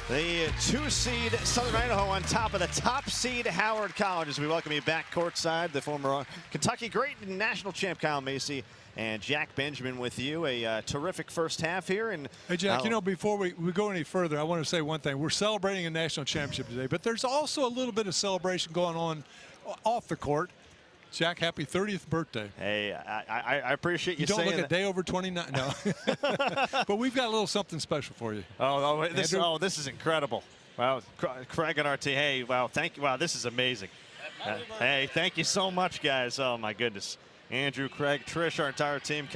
The 2-seed Southern Idaho on top of the top seed Howard College. As we welcome you back courtside, the former Kentucky great and national champ Kyle Macy and Jack Benjamin with you. A terrific first half here. And hey, Jack, you know, before we go any further, I want to say one thing. We're celebrating a national championship today, but there's also a little bit of celebration going on off the court. Jack, happy 30th birthday. Hey, I appreciate you saying that. You don't look a day over 29. No. But we've got a little something special for you. This is incredible. Wow, Craig and our team. Hey, wow, thank you. Wow, this is amazing. Hey, thank you so much, guys. Oh, my goodness. Andrew, Craig, Trish, our entire team.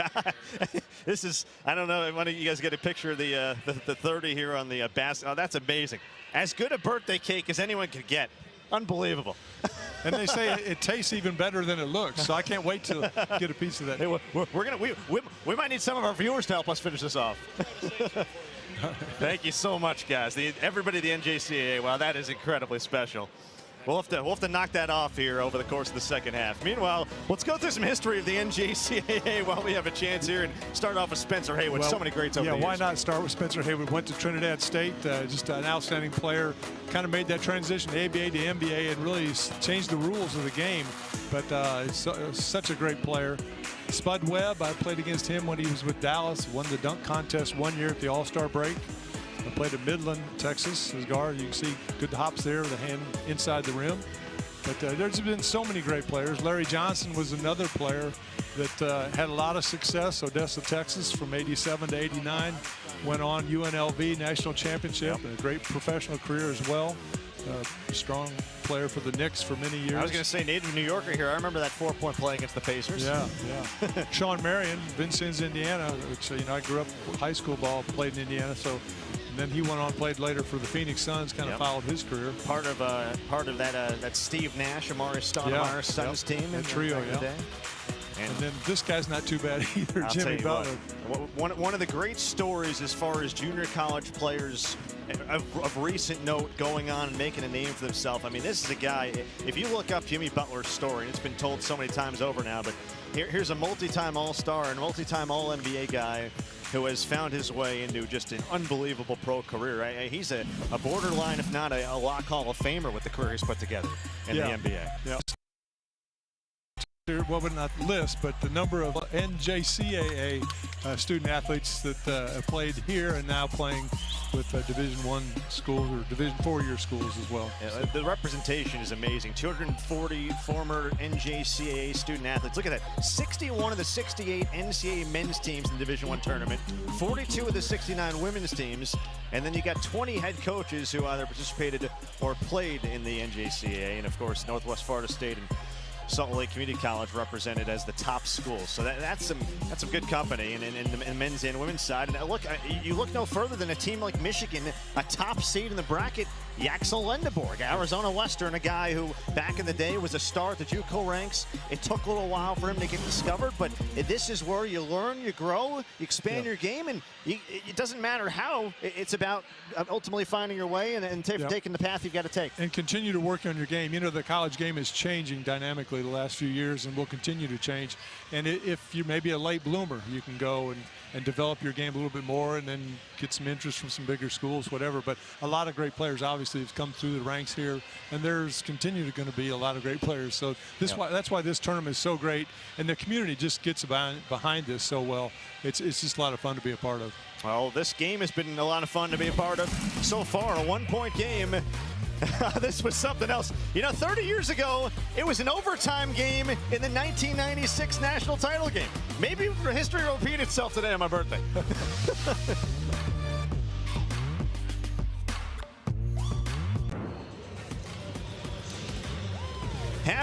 This is, I don't know, why don't you guys get a picture of the 30 here on the basket. Oh, that's amazing. As good a birthday cake as anyone could get. Unbelievable. And they say it tastes even better than it looks, so I can't wait to get a piece of that. Hey, we might need some of our viewers to help us finish this off. Thank you so much, guys. Everybody at the NJCAA, wow, that is incredibly special. We'll have to knock that off here over the course of the second half. Meanwhile, let's go through some history of the NJCAA while we have a chance here and start off with Spencer Haywood. Well, so many greats over the years. Yeah, why not start with Spencer Haywood? Went to Trinidad State, just an outstanding player. Kind of made that transition to ABA to NBA and really changed the rules of the game. But such a great player. Spud Webb, I played against him when he was with Dallas. Won the dunk contest one year at the All-Star break. I played at Midland, Texas as guard. You can see good hops there, the hand inside the rim. But there's been so many great players. Larry Johnson was another player that had a lot of success. Odessa, Texas from 87 to 89. Went on UNLV national championship and a great professional career as well. Strong player for the Knicks for many years. I was going to say native New Yorker here. I remember that 4-point play against the Pacers. Yeah. Sean Marion, Vincennes, Indiana, which I grew up high school ball, played in Indiana. So. And then he went on, played later for the Phoenix Suns, kind of followed his career. Part of that Steve Nash, Amari Stoudemire's Suns team. That trio, And then this guy's not too bad either, Jimmy Butler. One of the great stories as far as junior college players of recent note going on and making a name for themselves. I mean, this is a guy, if you look up Jimmy Butler's story, and it's been told so many times over now, but here's a multi-time All-Star and multi-time All-NBA guy who has found his way into just an unbelievable pro career. He's a borderline, if not a Lock Hall of Famer with the career he's put together in the NBA. Yeah. Well, not the list, but the number of NJCAA student athletes that have played here and now playing with Division I schools or Division IV-year schools as well. Yeah, the representation is amazing. 240 former NJCAA student athletes. Look at that. 61 of the 68 NCAA men's teams in the Division I tournament. 42 of the 69 women's teams. And then you got 20 head coaches who either participated or played in the NJCAA. And, of course, Northwest Florida State and Salt Lake Community College represented as the top schools. So that's some good company in the men's and women's side. And look, you look no further than a team like Michigan, a top seed in the bracket, Yaxel Lendeborg, Arizona Western, a guy who back in the day was a star at the JUCO ranks. It took a little while for him to get discovered, but this is where you learn, you grow, you expand your game, and it doesn't matter how. It's about ultimately finding your way and taking the path you've got to take. And continue to work on your game. You know, the college game is changing dynamically the last few years and will continue to change. And if you're maybe a late bloomer, you can go and develop your game a little bit more and then get some interest from some bigger schools, whatever. But a lot of great players obviously have come through the ranks here, and there's going to be a lot of great players. So that's why this tournament is so great, and the community just gets behind this so well. It's just a lot of fun to be a part of. Well, this game has been a lot of fun to be a part of so far. A one-point game. This was something else. You know, 30 years ago, it was an overtime game in the 1996 national title game. Maybe history will repeat itself today on my birthday.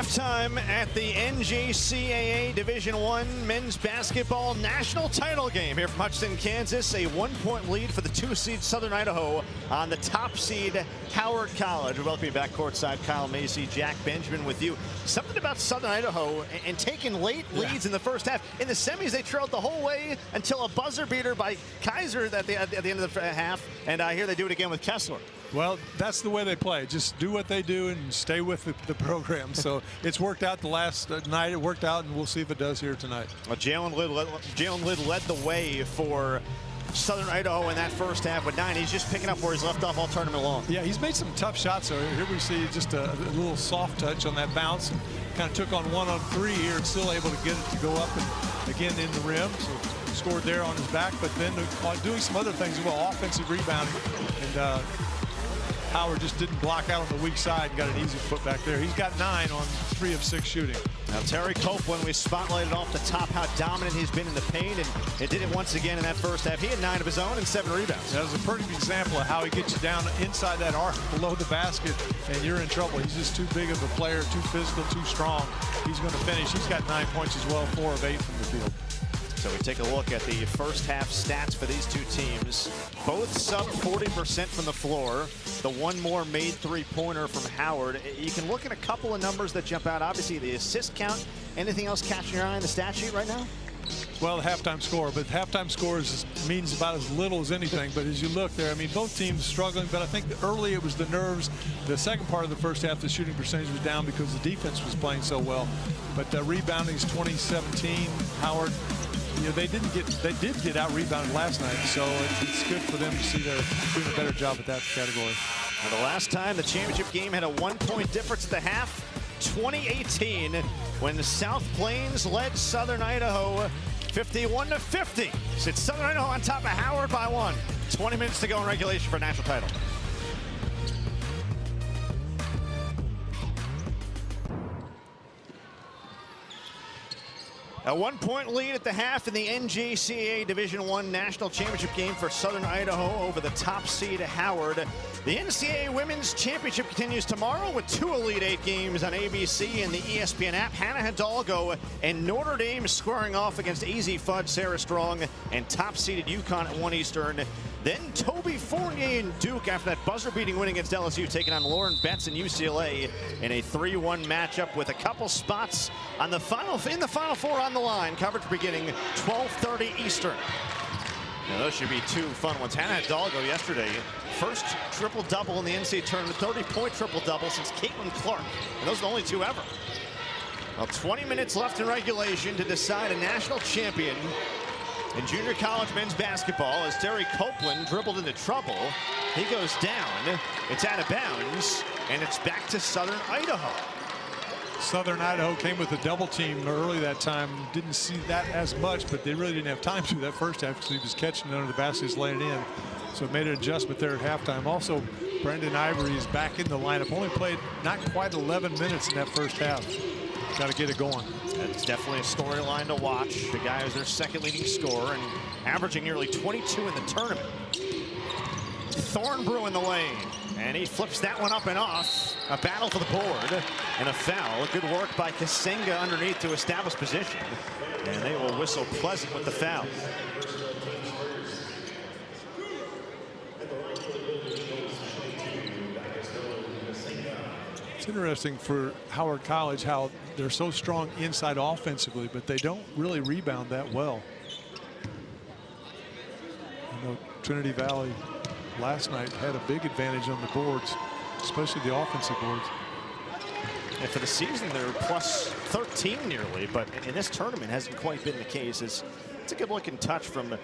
Halftime at the NJCAA Division I men's basketball national title game here from Hutchinson, Kansas. A 1-point lead for the 2-seed Southern Idaho on the top seed Howard College. We welcome you back courtside. Kyle Macy, Jack Benjamin with you. Something about Southern Idaho and taking late leads in the first half. In the semis, they trailed the whole way until a buzzer beater by Kaiser at the end of the half. And here they do it again with Kessler. Well, that's the way they play. Just do what they do and stay with the program. So it's worked out the last night. It worked out, and we'll see if it does here tonight. Well, Jalen Lidd led the way for Southern Idaho in that first half with 9. He's just picking up where he's left off all tournament long. Yeah, he's made some tough shots. So here we see just a little soft touch on that bounce. Kind of took on 1-on-3 here and still able to get it to go up and again in the rim. So scored there on his back, but then doing some other things as well, offensive rebounding. And Howard just didn't block out on the weak side and got an easy put back there. He's got 9 on 3 of 6 shooting. Now Terry Copeland, we spotlighted off the top how dominant he's been in the paint, and it did it once again in that first half. He had 9 of his own and 7 rebounds. That was a perfect example of how he gets you down inside that arc below the basket, and you're in trouble. He's just too big of a player, too physical, too strong. He's going to finish. He's got 9 points as well, 4 of 8 from the field. So we take a look at the first half stats for these two teams. Both sub 40% from the floor. The one more made three-pointer from Howard. You can look at a couple of numbers that jump out. Obviously, the assist count. Anything else catching your eye in the stat sheet right now? Well, the halftime score, but halftime score means about as little as anything. But as you look there, I mean, both teams struggling, but I think early it was the nerves. The second part of the first half, the shooting percentage was down because the defense was playing so well. But rebounding is 2017. Howard, you know, they did get out rebounded last night, so it's good for them to see they're doing a better job at that category. Now, the last time the championship game had a 1-point difference at the half, 2018, when the South Plains led Southern Idaho 51-50. It's Southern Idaho on top of Howard by 1. 20 minutes to go in regulation for a national title. A 1-point lead at the half in the NJCAA Division I National Championship game for Southern Idaho over the top seed Howard. The NCAA Women's Championship continues tomorrow with 2 Elite 8 games on ABC and the ESPN app. Hannah Hidalgo and Notre Dame squaring off against AZ Fudd, Sarah Strong, and top-seeded UConn at 1 Eastern. Then Toby Fournier and Duke after that buzzer-beating win against LSU, taking on Lauren Betts and UCLA in a 3-1 matchup with a couple spots on the in the Final Four on the line. Coverage beginning 12:30 Eastern. Now those should be 2 fun ones. Hannah Hidalgo yesterday, first triple-double in the NCAA tournament, 30-point triple-double since Caitlin Clark. And those are the only 2 ever. Well, 20 minutes left in regulation to decide a national champion in junior college men's basketball as Terry Copeland dribbled into trouble. He goes down. It's out of bounds, and it's back to Southern Idaho. Southern Idaho came with a double team early that time. Didn't see that as much, but they really didn't have time to that first half because he was catching it under the basket, laying it in. So it made an adjustment there at halftime. Also, Brendan Ivory is back in the lineup. Only played not quite 11 minutes in that first half. Got to get it going. It's definitely a storyline to watch. The guy who's their second leading scorer and averaging nearly 22 in the tournament. Thornbrew in the lane, and he flips that one up and off. A battle for the board and a foul. Good work by Kasenga underneath to establish position, and they will whistle Pleasant with the foul. It's interesting for Howard College how they're so strong inside offensively, but they don't really rebound that well. You know, Trinity Valley last night had a big advantage on the boards, especially the offensive boards. And for the season, they're plus 13 nearly, but in this tournament hasn't quite been the case. It's a good-looking touch from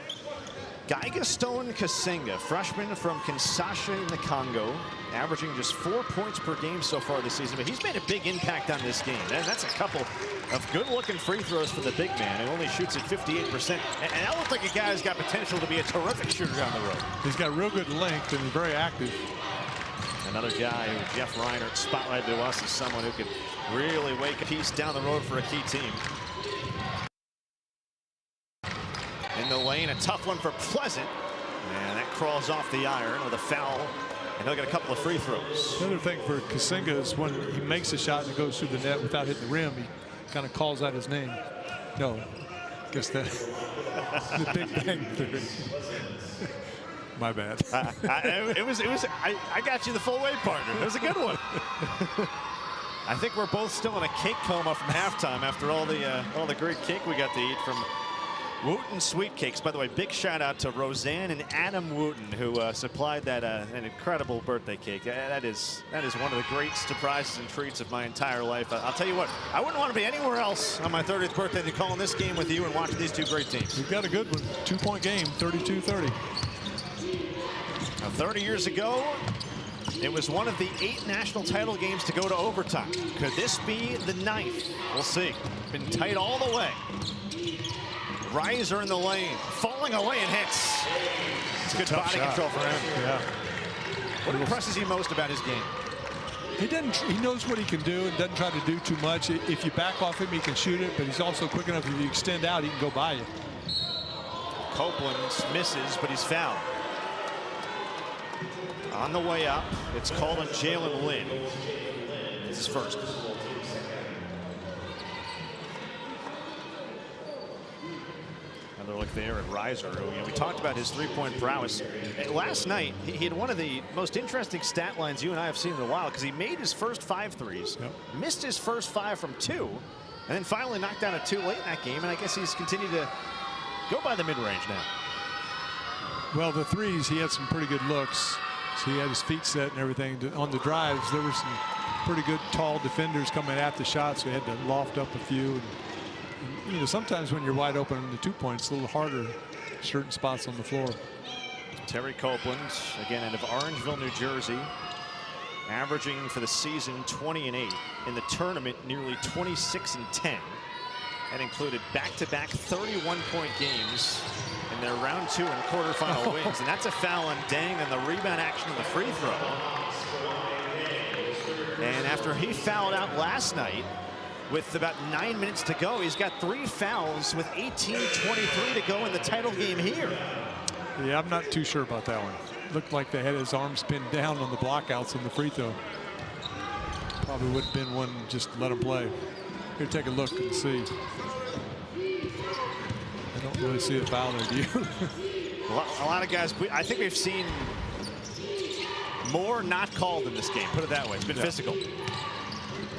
Gaston Kasenga, freshman from Kinshasa in the Congo, averaging just 4 points per game so far this season, but he's made a big impact on this game. And that's a couple of good-looking free throws for the big man, who only shoots at 58%. And that looks like a guy who's got potential to be a terrific shooter down the road. He's got real good length and he's very active. Another guy who Jeff Reinert spotlighted to us as someone who could really wake a piece down the road for a key team. In the lane, a tough one for Pleasant, and that crawls off the iron with a foul And he'll get a couple of free throws. The other thing for Kasinga is when he makes a shot and it goes through the net without hitting the rim, he kind of calls out his name. No, I guess that the Big Bang Theory. My bad. I got you the full way, partner. It was a good one. I think we're both still in a cake coma from halftime after all the great cake we got to eat from Wooten Sweet Cakes. By the way, big shout out to Roseanne and Adam Wooten, who supplied that an incredible birthday cake. That is one of the great surprises and treats of my entire life. I'll tell you what, I wouldn't want to be anywhere else on my 30th birthday than calling this game with you and watching these two great teams. We've got a good one. 2-point game, 32-30. Now, 30 years ago, it was one of the 8 national title games to go to overtime. Could this be the 9th? We'll see. Been tight all the way. Riser in the lane, falling away and hits. It's good body control for him. Yeah. What impresses you most about his game? He knows what he can do and doesn't try to do too much. If you back off him, he can shoot it, but he's also quick enough. If you extend out, he can go by you. Copeland misses, but he's fouled. On the way up, it's called on Jalen Lynn. This is first. Another look there at Riser, who, we talked about his three-point prowess. Last night, he had one of the most interesting stat lines you and I have seen in a while, because he made his first 5 threes, missed his first 5 from 2, and then finally knocked down a 2 late in that game, and I guess he's continued to go by the mid-range now. Well, the threes, he had some pretty good looks. So he had his feet set and everything. On the drives, there were some pretty good tall defenders coming at the shot, so he had to loft up a few. And sometimes when you're wide open in the 2-point, it's a little harder certain spots on the floor. Terry Copeland, again out of Orangeville, New Jersey, averaging for the season 20 and 8. In the tournament, nearly 26 and 10. That included back-to-back 31-point games in their round 2 and quarterfinal wins, and that's a foul on Dang on the rebound action of the free throw. And after he fouled out last night with about 9 minutes to go, he's got 3 fouls with 18:23 to go in the title game here. Yeah, I'm not too sure about that one. Looked like they had his arms pinned down on the blockouts on the free throw. Probably would have been one just let him play. Here, take a look and see. I don't really see a foul there, do you? A lot of guys, I think we've seen more not called in this game, put it that way. It's been physical.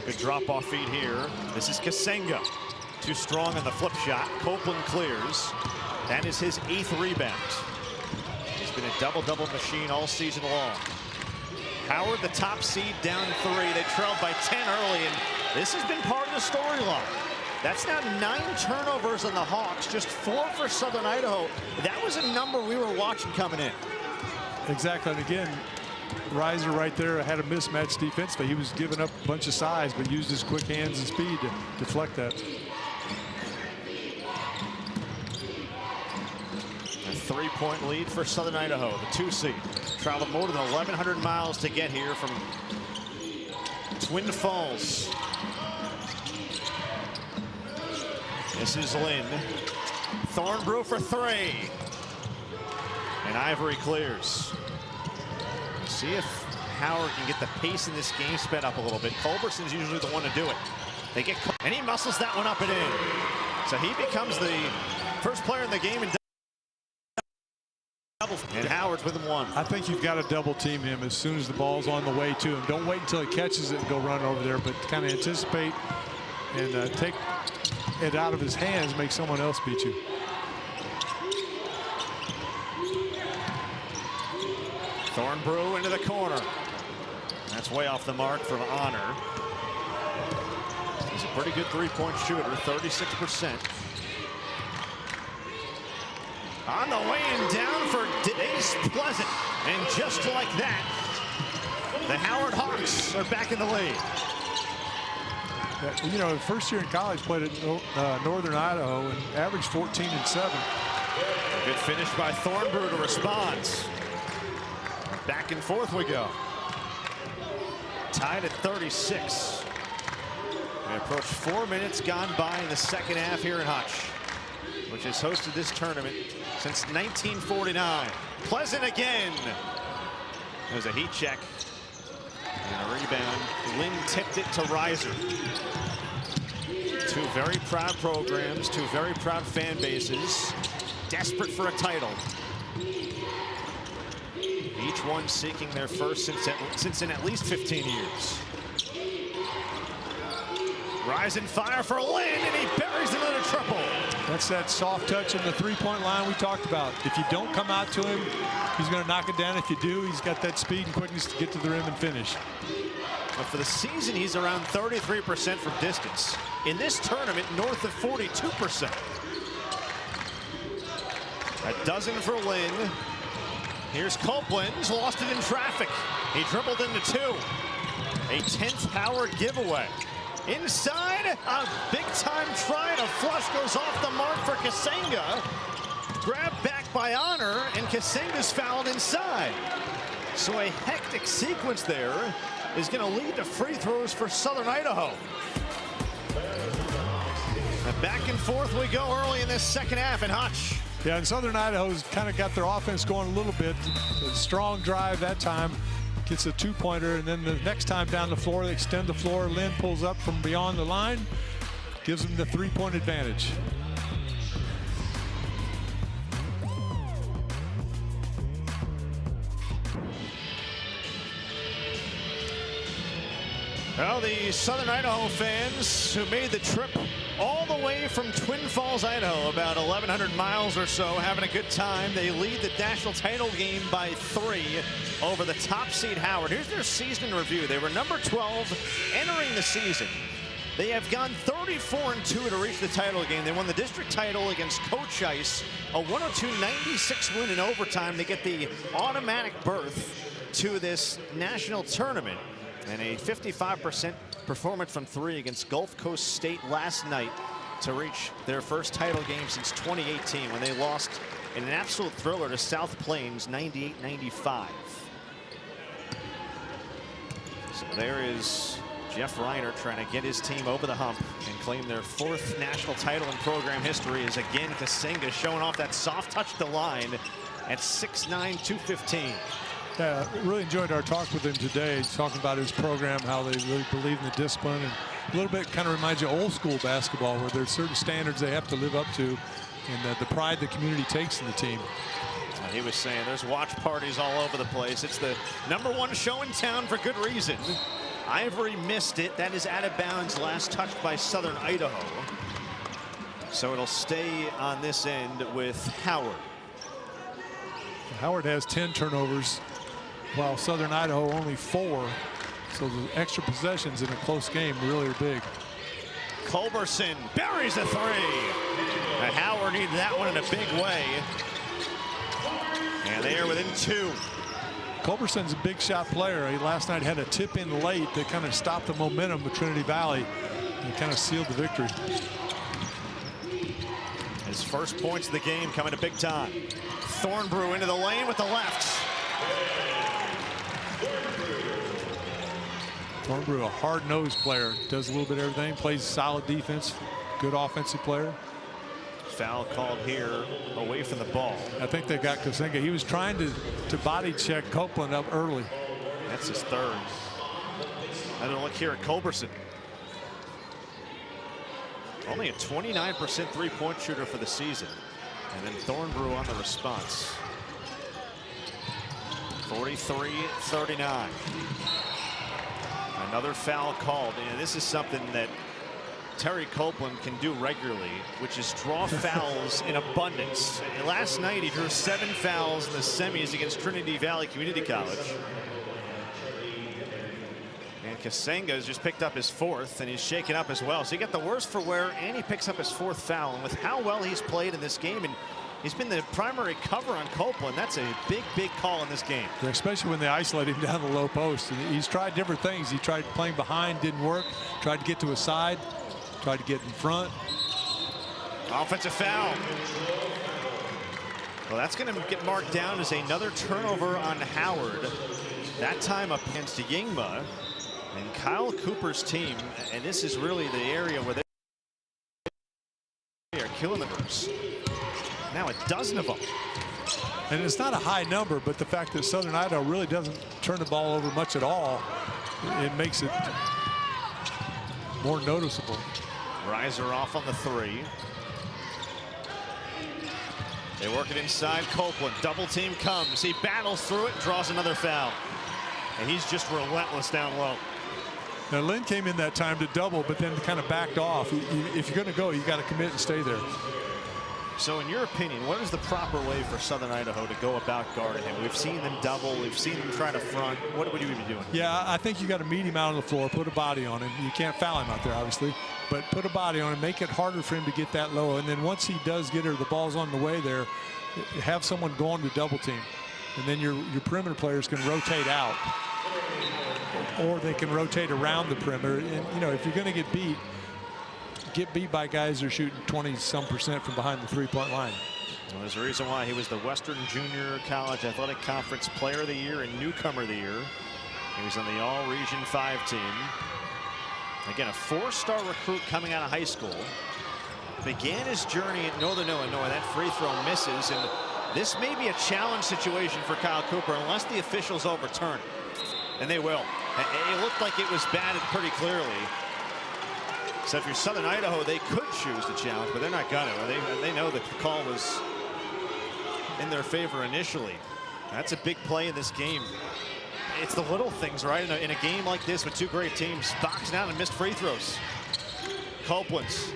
Good drop-off feed here. This is Kasenga. Too strong on the flip shot. Copeland clears. That is his 8th rebound. He's been a double-double machine all season long. Howard, the top seed, down 3. They trailed by 10 early, and this has been part of the storyline. That's now 9 turnovers on the Hawks, just 4 for Southern Idaho. That was a number we were watching coming in. Exactly, and again, Riser right there had a mismatch defensively. He was giving up a bunch of size, but used his quick hands and speed to deflect that. A 3-point lead for Southern Idaho, the 2 seed. Traveled more than 1,100 miles to get here from Twin Falls. This is Lynn. Thornbrew for 3. And Ivory clears. See if Howard can get the pace in this game sped up a little bit. Culberson's usually the one to do it. They get, and he muscles that one up and in. So he becomes the first player in the game in double. And Howard's with him 1. I think you've got to double team him as soon as the ball's on the way to him. Don't wait until he catches it and go run over there, but kind of anticipate and take it out of his hands, make someone else beat you. Thornbrew into the corner. That's way off the mark from Honor. He's a pretty good 3-point shooter, 36%. On the way and down for Ace Pleasant. And just like that, the Howard Hawks are back in the lead. You know, first year in college, played at Northern Idaho and averaged 14 and 7. Good finish by Thornbrew to respond. Back and forth we go. Tied at 36. We approach 4 minutes gone by in the second half here in Hutch, which has hosted this tournament since 1949. Pleasant again. There's a heat check and a rebound. Lynn tipped it to Reiser. Two very proud programs, two very proud fan bases, desperate for a title. Each one seeking their first since in at least 15 years. Rise and fire for Lynn, and he buries another triple. That's that soft touch in the three-point line we talked about. If you don't come out to him, he's going to knock it down. If you do, he's got that speed and quickness to get to the rim and finish. But for the season, he's around 33% from distance. In this tournament, north of 42%. A dozen for Lynn. Here's Copeland, lost it in traffic. He dribbled into two. A 10th Howard giveaway. Inside, a big-time try, and a flush goes off the mark for Kasenga. Grabbed back by Honor, and Kasenga's fouled inside. So a hectic sequence there is going to lead to free throws for Southern Idaho. And back and forth we go early in this second half in Hutch. Yeah, and Southern Idaho's kind of got their offense going a little bit. A strong drive that time. Gets a two-pointer, and then the next time down the floor, they extend the floor. Lynn pulls up from beyond the line, gives them the three-point advantage. Well, the Southern Idaho fans who made the trip all the way from Twin Falls, Idaho, about 1,100 miles or so, having a good time. They lead the national title game by 3 over the top seed Howard. Here's their season in review. They were number 12 entering the season. They have gone 34-2 to reach the title game. They won the district title against Coach Ice, a 102-96 win in overtime to get the automatic berth to this national tournament. And a 55% performance from 3 against Gulf Coast State last night to reach their first title game since 2018 when they lost in an absolute thriller to South Plains 98-95. So there is Jeff Reiner trying to get his team over the hump and claim their 4th national title in program history, as again Kasenga showing off that soft touch to line at 6'9", 215. Yeah, really enjoyed our talk with him today, talking about his program, how they really believe in the discipline, and a little bit kind of reminds you of old school basketball, where there's certain standards they have to live up to, and the pride the community takes in the team. He was saying there's watch parties all over the place. It's the #1 show in town for good reason. Ivory missed it. That is out of bounds, last touched by Southern Idaho. So it'll stay on this end with Howard. Howard has 10 turnovers, while Southern Idaho only 4. So the extra possessions in a close game really are big. Culberson buries a 3. And Howard needed that one in a big way. And they are within 2. Culberson's a big shot player. He last night had a tip in late that kind of stopped the momentum of Trinity Valley and kind of sealed the victory. His first points of the game coming to big time. Thornbrew into the lane with the left. Thornbrew, a hard-nosed player, does a little bit of everything, plays solid defense, good offensive player. Foul called here away from the ball. I think they got Kasenga. He was trying to body check Copeland up early. That's his 3rd. Another look here at Culberson. Only a 29% three-point shooter for the season. And then Thornbrew on the response. 43-39. Another foul called. And this is something that Terry Copeland can do regularly, which is draw fouls in abundance. And last night he drew 7 fouls in the semis against Trinity Valley Community College. And Kasenga has just picked up his 4th, and he's shaken up as well. So he got the worst for wear, and he picks up his 4th foul. And with how well he's played in this game, and he's been the primary cover on Copeland, that's a big, big call in this game. Yeah, especially when they isolate him down the low post. And he's tried different things. He tried playing behind, didn't work. Tried to get to his side. Tried to get in front. Offensive foul. Well, that's going to get marked down as another turnover on Howard. That time up against Yingma and Kyle Cooper's team. And this is really the area where they are killing the verse. Now a dozen of them. And it's not a high number, but the fact that Southern Idaho really doesn't turn the ball over much at all, it makes it more noticeable. Reiser off on the 3. They work it inside. Copeland, double team comes. He battles through it, draws another foul. And he's just relentless down low. Now Lynn came in that time to double, but then kind of backed off. If you're going to go, you got to commit and stay there. So in your opinion, what is the proper way for Southern Idaho to go about guarding him? We've seen them double. We've seen them try to front. What would you be doing? Yeah, I think you got to meet him out on the floor, put a body on him. You can't foul him out there, obviously, but put a body on him, make it harder for him to get that low. And then once he does get her, the ball's on the way there, have someone go on to double team. And then your perimeter players can rotate out. Or they can rotate around the perimeter. And, you know, if you're going to get beat by guys who are shooting 20-some% from behind the three-point line. Well, there's a reason why he was the Western Junior College Athletic Conference Player of the Year and Newcomer of the Year. He was on the All-Region 5 team. Again, a 4-star recruit coming out of high school. Began his journey at Northern Illinois. That free throw misses, and this may be a challenge situation for Kyle Cooper unless the officials overturn it. And they will. It looked like it was batted pretty clearly. So if you're Southern Idaho, they could choose the challenge, but they're not gonna. They know that the call was in their favor initially. That's a big play in this game. It's the little things, right? In a game like this with two great teams, boxing out and missed free throws. Copeland's.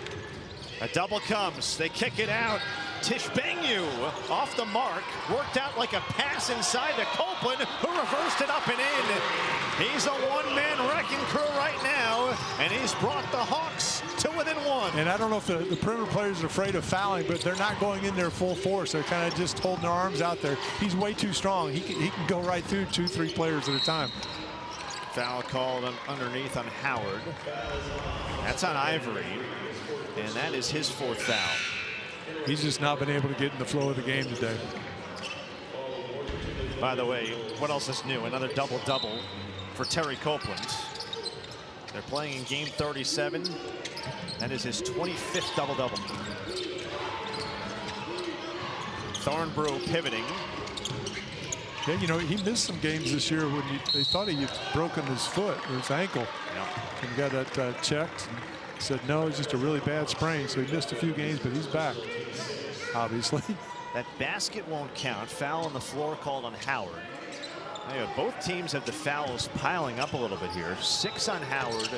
A double comes. They kick it out. Tishbengu off the mark. Worked out like a pass inside to Copeland, who reversed it up and in. He's a one-man wrecking crew right now, and he's brought the Hawks to within 1. And I don't know if the perimeter players are afraid of fouling, but they're not going in there full force. They're kind of just holding their arms out there. He's way too strong. He can go right through 2-3 players at a time. Foul called underneath on Howard. That's on Ivory. And that is his 4th foul. He's just not been able to get in the flow of the game today. By the way, what else is new? Another double-double for Terry Copeland. They're playing in game 37. That is his 25th double-double. Thornbrew pivoting. Yeah, you know, he missed some games this year when they thought he had broken his foot or his ankle. Yeah. And got that checked. Said no, it's just a really bad sprain, so he missed a few games, but he's back, obviously. That basket won't count. Foul on the floor called on Howard. Both teams have the fouls piling up a little bit here. 6 on Howard,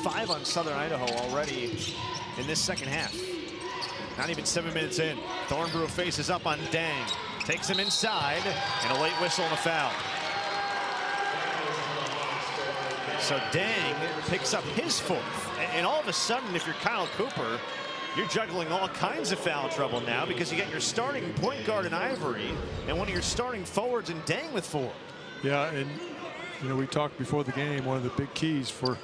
5 on Southern Idaho already in this second half. Not even 7 minutes in. Thornbrew faces up on Dang. Takes him inside, and a late whistle and a foul. So Dang picks up his 4th. And all of a sudden, if you're Kyle Cooper, you're juggling all kinds of foul trouble now because you got your starting point guard in Ivory and one of your starting forwards in Dang with 4. Yeah, and you know, we talked before the game, one of the big keys for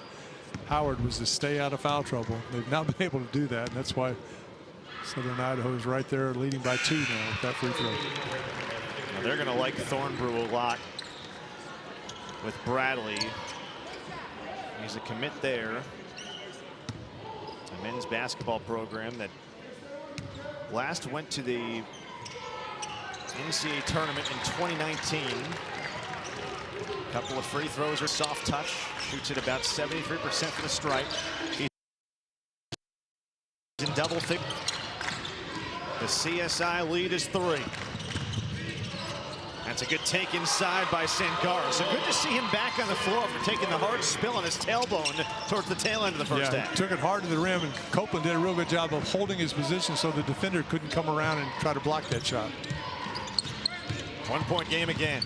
Howard was to stay out of foul trouble. They've not been able to do that, and that's why Southern Idaho is right there leading by 2 now with that free throw. Now they're going to like Thornbrew a lot with Bradley. He's a commit there. A men's basketball program that last went to the NCAA tournament in 2019. A couple of free throws or soft touch. Shoots at about 73% for the stripe. He's in double figures. The CSI lead is 3. That's a good take inside by Sangara. So good to see him back on the floor for taking the hard spill on his tailbone towards the tail end of the first half. He took it hard to the rim, and Copeland did a real good job of holding his position so the defender couldn't come around and try to block that shot. 1-point game again.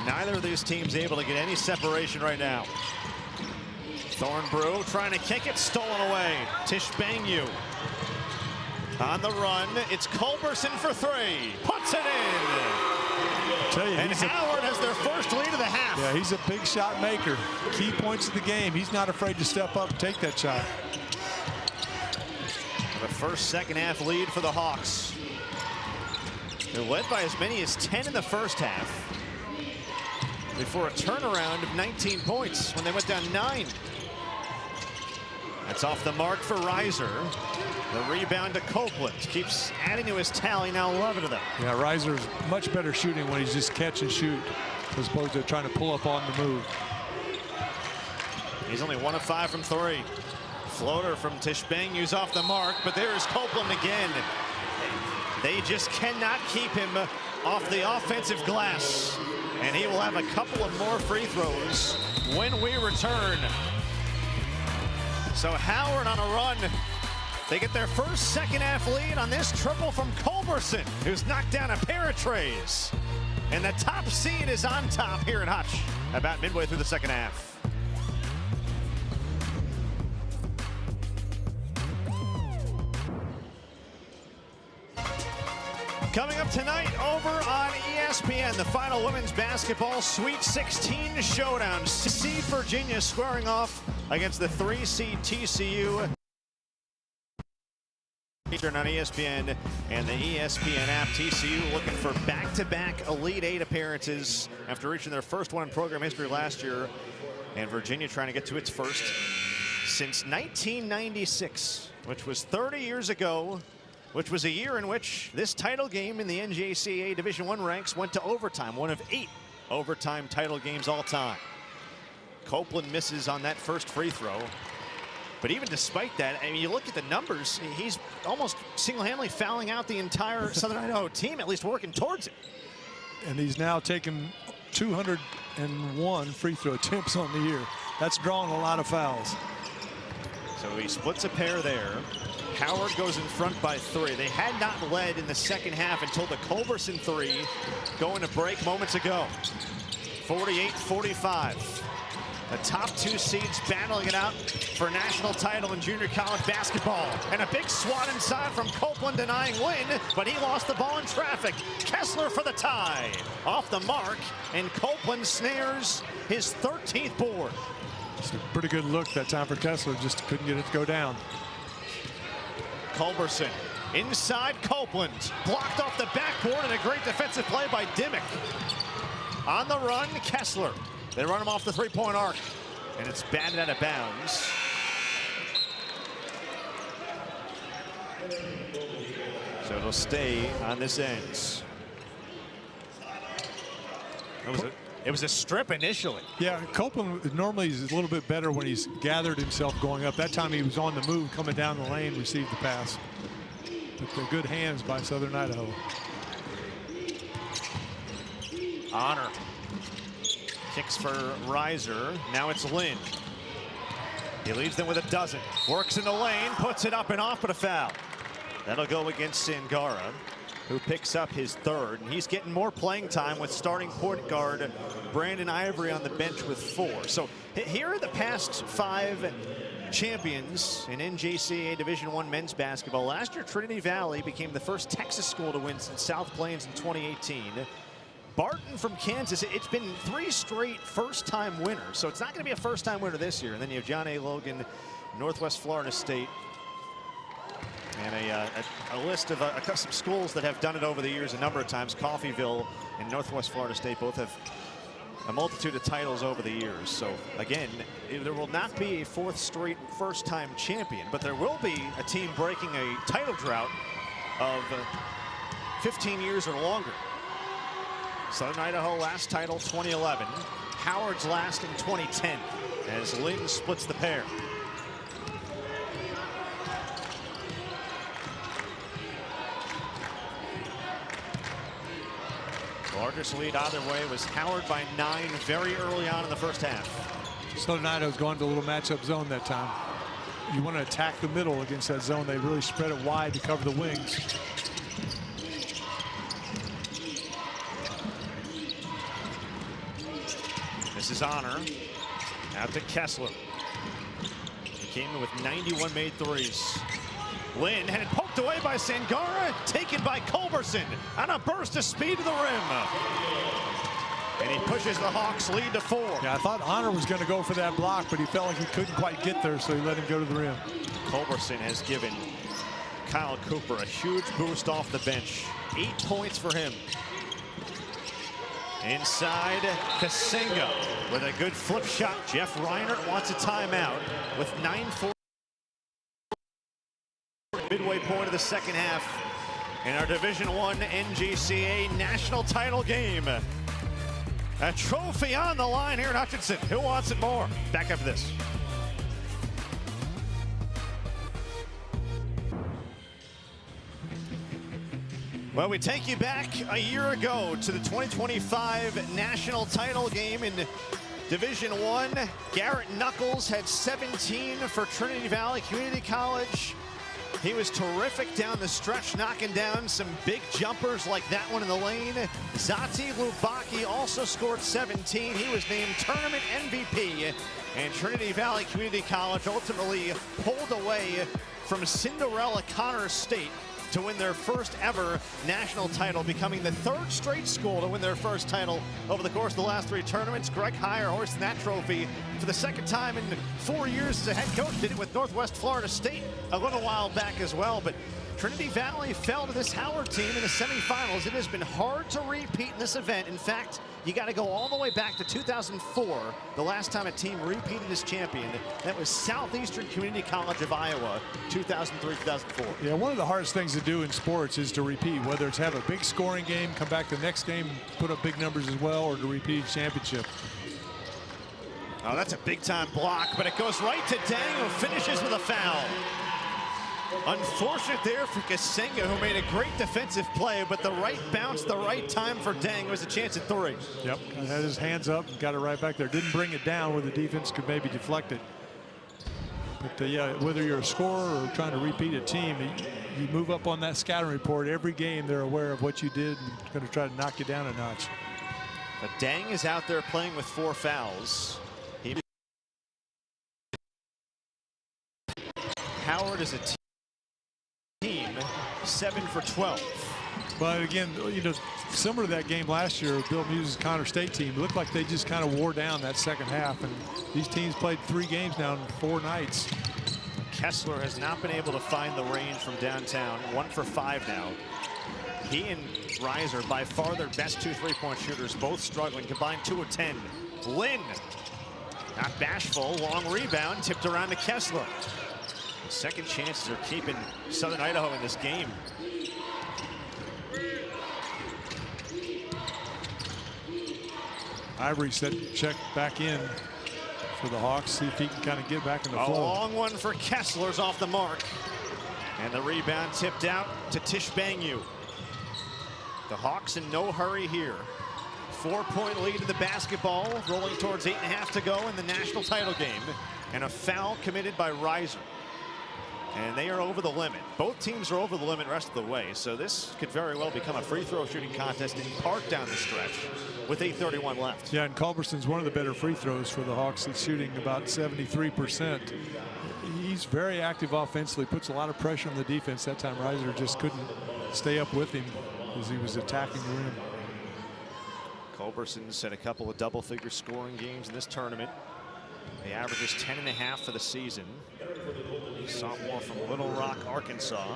Neither of these teams able to get any separation right now. Thornbrew trying to kick it, stolen away. Tishbengu on the run. It's Culberson for 3. Puts it in. And Howard has their first lead of the half. Yeah, he's a big shot maker. Key points of the game. He's not afraid to step up and take that shot. The first second half lead for the Hawks. They're led by as many as 10 in the first half before a turnaround of 19 points when they went down 9. That's off the mark for Reiser. The rebound to Copeland. Keeps adding to his tally, now 11 of them. Yeah, Reiser's much better shooting when he's just catch and shoot as opposed to trying to pull up on the move. He's only 1 of 5 from 3. Floater from Tishbangou's off the mark, but there's Copeland again. They just cannot keep him off the offensive glass. And he will have a couple of more free throws when we return. So Howard on a run. They get their first second-half lead on this triple from Culberson, who's knocked down a pair of trays. And the top seed is on top here at Hutch about midway through the second half. Coming up tonight over on ESPN, the final women's basketball Sweet 16 showdown. Seed Virginia squaring off against the 3-seed TCU. Featured on ESPN and the ESPN app. TCU looking for back-to-back Elite Eight appearances after reaching their first one in program history last year. And Virginia trying to get to its first since 1996, which was 30 years ago. Which was a year in which this title game in the NJCAA Division I ranks went to overtime, one of 8 overtime title games all time. Copeland misses on that first free throw. But even despite that, I mean, you look at the numbers, he's almost single-handedly fouling out the entire Southern Idaho team, at least working towards it. And he's now taken 201 free throw attempts on the year. That's drawing a lot of fouls. So he splits a pair there. Howard goes in front by 3. They had not led in the second half until the Culberson 3 going to break moments ago. 48-45. The top 2 seeds battling it out for national title in junior college basketball. And a big swat inside from Copeland denying Lynn, but he lost the ball in traffic. Kessler for the tie. Off the mark, and Copeland snares his 13th board. It's a pretty good look that time for Kessler, just couldn't get it to go down. Culberson inside Copeland, blocked off the backboard, and a great defensive play by Dimmick. On the run, Kessler. They run him off the three-point arc, and it's batted out of bounds. So it'll stay on this end. It was a strip initially. Yeah, Copeland normally is a little bit better when he's gathered himself going up. That time he was on the move, coming down the lane, received the pass. But they're good hands by Southern Idaho. Honor kicks for Reiser. Now it's Lynn. He leads them with a dozen. Works in the lane, puts it up and off, but a foul. That'll go against Sangara, who picks up his 3rd. And he's getting more playing time with starting point guard Brandon Ivory on the bench with 4. So here are the past 5 champions in NJCAA Division I men's basketball. Last year, Trinity Valley became the first Texas school to win since South Plains in 2018. Barton from Kansas, it's been 3 straight first-time winners. So it's not going to be a first-time winner this year. And then you have John A. Logan, Northwest Florida State, and a list of some schools that have done it over the years a number of times. Coffeyville and Northwest Florida State both have a multitude of titles over the years. So again, there will not be a 4th straight first-time champion, but there will be a team breaking a title drought of 15 years or longer. Southern Idaho last title 2011. Howard's last in 2010 as Lynn splits the pair. Largest lead either way was Howard by 9 very early on in the first half. Southern Idaho's gone to a little matchup zone that time. You want to attack the middle against that zone. They really spread it wide to cover the wings. This is Honor. Out to Kessler. He came in with 91 made threes. Lynn had it poked away by Sangara, taken by Culberson on a burst of speed to the rim. And he pushes the Hawks lead to 4. Yeah, I thought Honor was going to go for that block, but he felt like he couldn't quite get there, so he let him go to the rim. Culberson has given Kyle Cooper a huge boost off the bench. 8 points for him. Inside, Kasenga with a good flip shot. Jeff Reinert wants a timeout with 9:4 midway the second half in our Division I NJCAA national title game. A trophy on the line here in Hutchinson. Who wants it more? Back after this. Well, we take you back a year ago to the 2025 national title game in Division I. Garrett Knuckles had 17 for Trinity Valley Community College. He was terrific down the stretch, knocking down some big jumpers like that one in the lane. Zati Lubaki also scored 17. He was named tournament MVP. And Trinity Valley Community College ultimately pulled away from Cinderella Connors State to win their first ever national title, becoming the third straight school to win their first title over the course of the last three tournaments. Greg Heyer hoisting that trophy for the second time in 4 years as a head coach. Did it with Northwest Florida State a little while back as well, but Trinity Valley fell to this Howard team in the semifinals. It has been hard to repeat in this event. In fact, you got to go all the way back to 2004, the last time a team repeated as champion. That was Southeastern Community College of Iowa, 2003-2004. Yeah, one of the hardest things to do in sports is to repeat, whether it's have a big scoring game, come back the next game, put up big numbers as well, or to repeat a championship. Oh, that's a big-time block, but it goes right to Dang, who finishes with a foul. Unfortunate there for Kasenga, who made a great defensive play, but the right bounce, the right time for Dang was a chance at three. Yep, had his hands up and got it right back there. Didn't bring it down where the defense could maybe deflect it. But yeah, whether you're a scorer or trying to repeat a team, you move up on that scouting report. Every game they're aware of what you did and going to try to knock you down a notch. But Dang is out there playing with 4 fouls. Howard is a team 7 for 12. But again, you know, similar to that game last year, Bill Muse's Connor State team, it looked like they just kind of wore down that second half. And these teams played 3 games now in 4 nights. Kessler has not been able to find the range from downtown. 1 for 5 now. He and Reiser, by far their best 2 3-point shooters, both struggling. Combined 2 of 10. Lynn, not bashful, long rebound, tipped around to Kessler. Second chances are keeping Southern Idaho in this game. Ivory set check back in for the Hawks. See if he can kind of get back in the flow. A long one for Kessler's off the mark. And the rebound tipped out to Tish Bangu. The Hawks in no hurry here. 4-point lead in the basketball, rolling towards 8.5 to go in the national title game. And a foul committed by Reiser. And they are over the limit. Both teams are over the limit rest of the way. So this could very well become a free throw shooting contest in part down the stretch with 8:31 left. Yeah, and Culberson's one of the better free throws for the Hawks. He's shooting about 73%. He's very active offensively, puts a lot of pressure on the defense. That time Reiser just couldn't stay up with him as he was attacking the rim. Culberson's had a couple of double-figure scoring games in this tournament. He averages 10.5 for the season. Sophomore from Little Rock, Arkansas.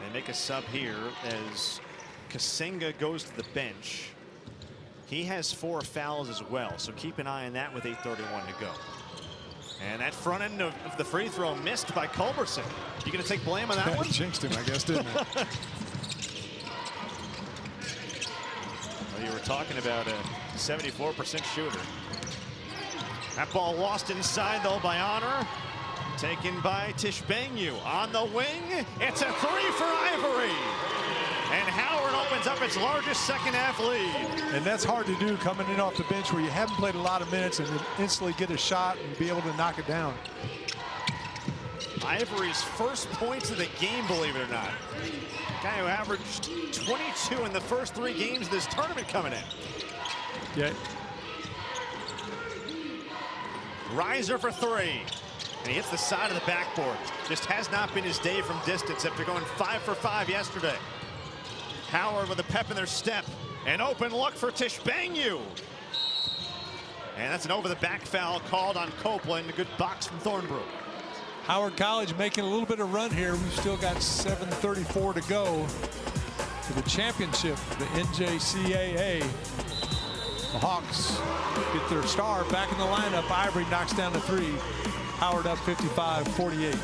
They make a sub here as Kasenga goes to the bench. He has 4 fouls as well, so keep an eye on that with 8:31 to go. And that front end of the free throw missed by Culberson. You gonna take blame on that one? Jinxed him, I guess, didn't it? Well, you were talking about a 74% shooter. That ball lost inside though by Honor. Taken by Tish Bangu on the wing. It's a 3 for Ivory. And Howard opens up its largest second half lead. And that's hard to do coming in off the bench where you haven't played a lot of minutes and instantly get a shot and be able to knock it down. Ivory's first points of the game, believe it or not. Guy who averaged 22 in the first 3 games of this tournament coming in. Yeah. Reiser for 3. And he hits the side of the backboard. Just has not been his day from distance after going 5 for 5 yesterday. Howard with a pep in their step. An open look for Tish Bangu. And that's an over the back foul called on Copeland. A good box from Thornbrook. Howard College making a little bit of run here. We've still got 7:34 to go for the championship, the NJCAA. The Hawks get their star back in the lineup. Ivory knocks down the 3. Howard up 55-48.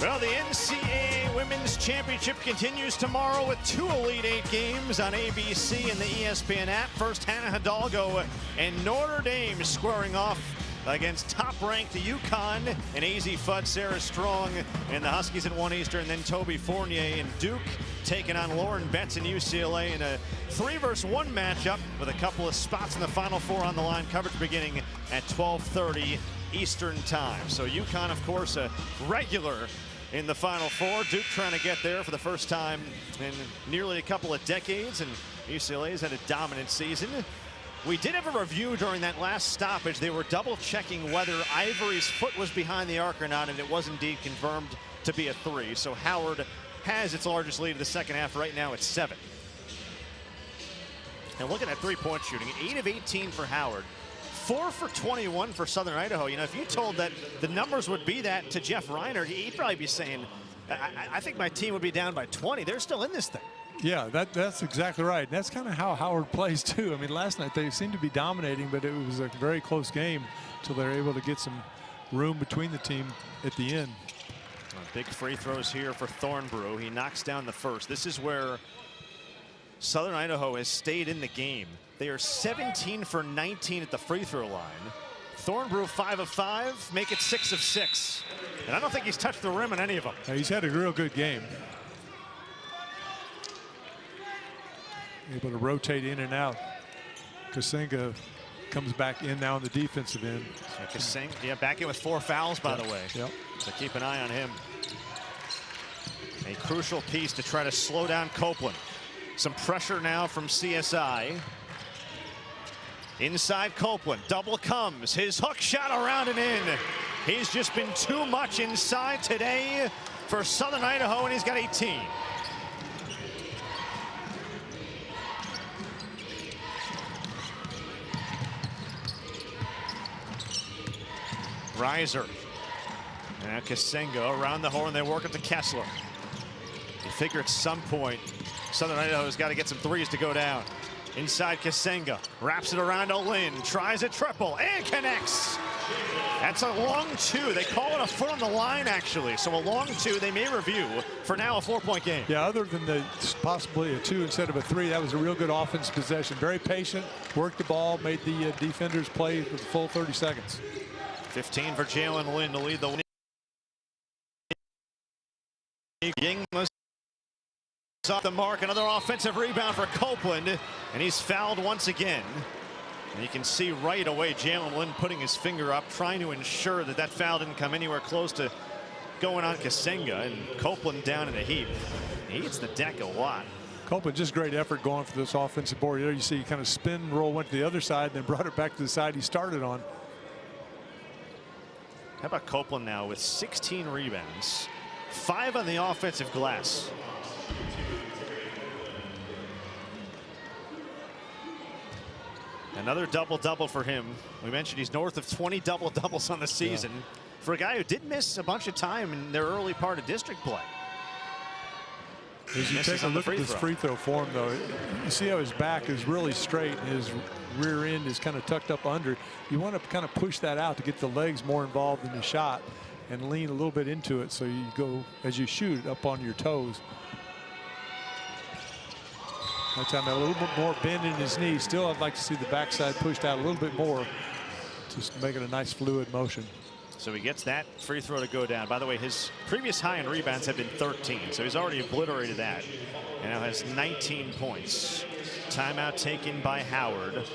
Well, the NCAA Women's Championship continues tomorrow with 2 Elite Eight games on ABC and the ESPN app. First, Hannah Hidalgo and Notre Dame squaring off against top-ranked UConn and AZ Fudd, Sarah Strong, and the Huskies at 1 Eastern. Then Toby Fournier and Duke taking on Lauren Betts and UCLA in a 3-versus-1 matchup with a couple of spots in the Final Four on the line. Coverage beginning at 12:30 Eastern time. So UConn, of course, a regular in the Final Four. Duke trying to get there for the first time in nearly a couple of decades, and UCLA's had a dominant season. We did have a review during that last stoppage. They were double checking whether Ivory's foot was behind the arc or not, and it was indeed confirmed to be a 3. So Howard has its largest lead of the second half. Right now it's 7. And looking at 3-point shooting, 8 of 18 for Howard, 4 for 21 for Southern Idaho. You know, if you told that the numbers would be that to Jeff Reiner, he'd probably be saying, I think my team would be down by 20. They're still in this thing. Yeah, that's exactly right. That's kind of how Howard plays too. I mean, last night they seemed to be dominating, but it was a very close game until they're able to get some room between the team at the end. Big free throws here for Thornbrew. He knocks down the first. This is where Southern Idaho has stayed in the game. They are 17 for 19 at the free throw line. Thornbrew 5 of 5, make it 6 of 6. And I don't think he's touched the rim in any of them. He's had a real good game. Able to rotate in and out. Kasenga comes back in now on the defensive end. So Kasenga, yeah, back in with 4 fouls, by the way. Yep. So keep an eye on him. A crucial piece to try to slow down Copeland. Some pressure now from CSI. Inside Copeland, double comes. His hook shot around and in. He's just been too much inside today for Southern Idaho, and he's got 18. Reiser. And Kasenga around the horn. They work up to Kessler. You figure at some point Southern Idaho's got to get some threes to go down. Inside Kasenga. Wraps it around to Lynn. Tries a triple and connects. That's a long 2. They call it a foot on the line, actually. So a long 2 they may review. For now, a 4-point game. Yeah, other than the possibly a 2 instead of a 3, that was a real good offense possession. Very patient, worked the ball, made the defenders play for the full 30 seconds. 15 for Jalen Lynn to lead the league. Ying was off the mark. Another offensive rebound for Copeland, and he's fouled once again. And you can see right away Jalen Lynn putting his finger up, trying to ensure that that foul didn't come anywhere close to going on Kasenga, and Copeland down in a heap. He hits the deck a lot. Copeland, just great effort going for this offensive board. There you see he kind of spin roll, went to the other side, then brought it back to the side he started on. How about Copeland now with 16 rebounds, 5 on the offensive glass. Another double-double for him. We mentioned he's north of 20 double-doubles on the season. Yeah. For a guy who did miss a bunch of time in their early part of district play. As you take a look at this free throw form, though, you see how his back is really straight and his rear end is kind of tucked up under. You want to kind of push that out to get the legs more involved in the shot and lean a little bit into it, so you go, as you shoot, up on your toes. That time a little bit more bend in his knee. Still, I'd like to see the backside pushed out a little bit more, just making a nice fluid motion. So he gets that free throw to go down. By the way, his previous high in rebounds have been 13, so he's already obliterated that. And now has 19 points. Timeout taken by Howard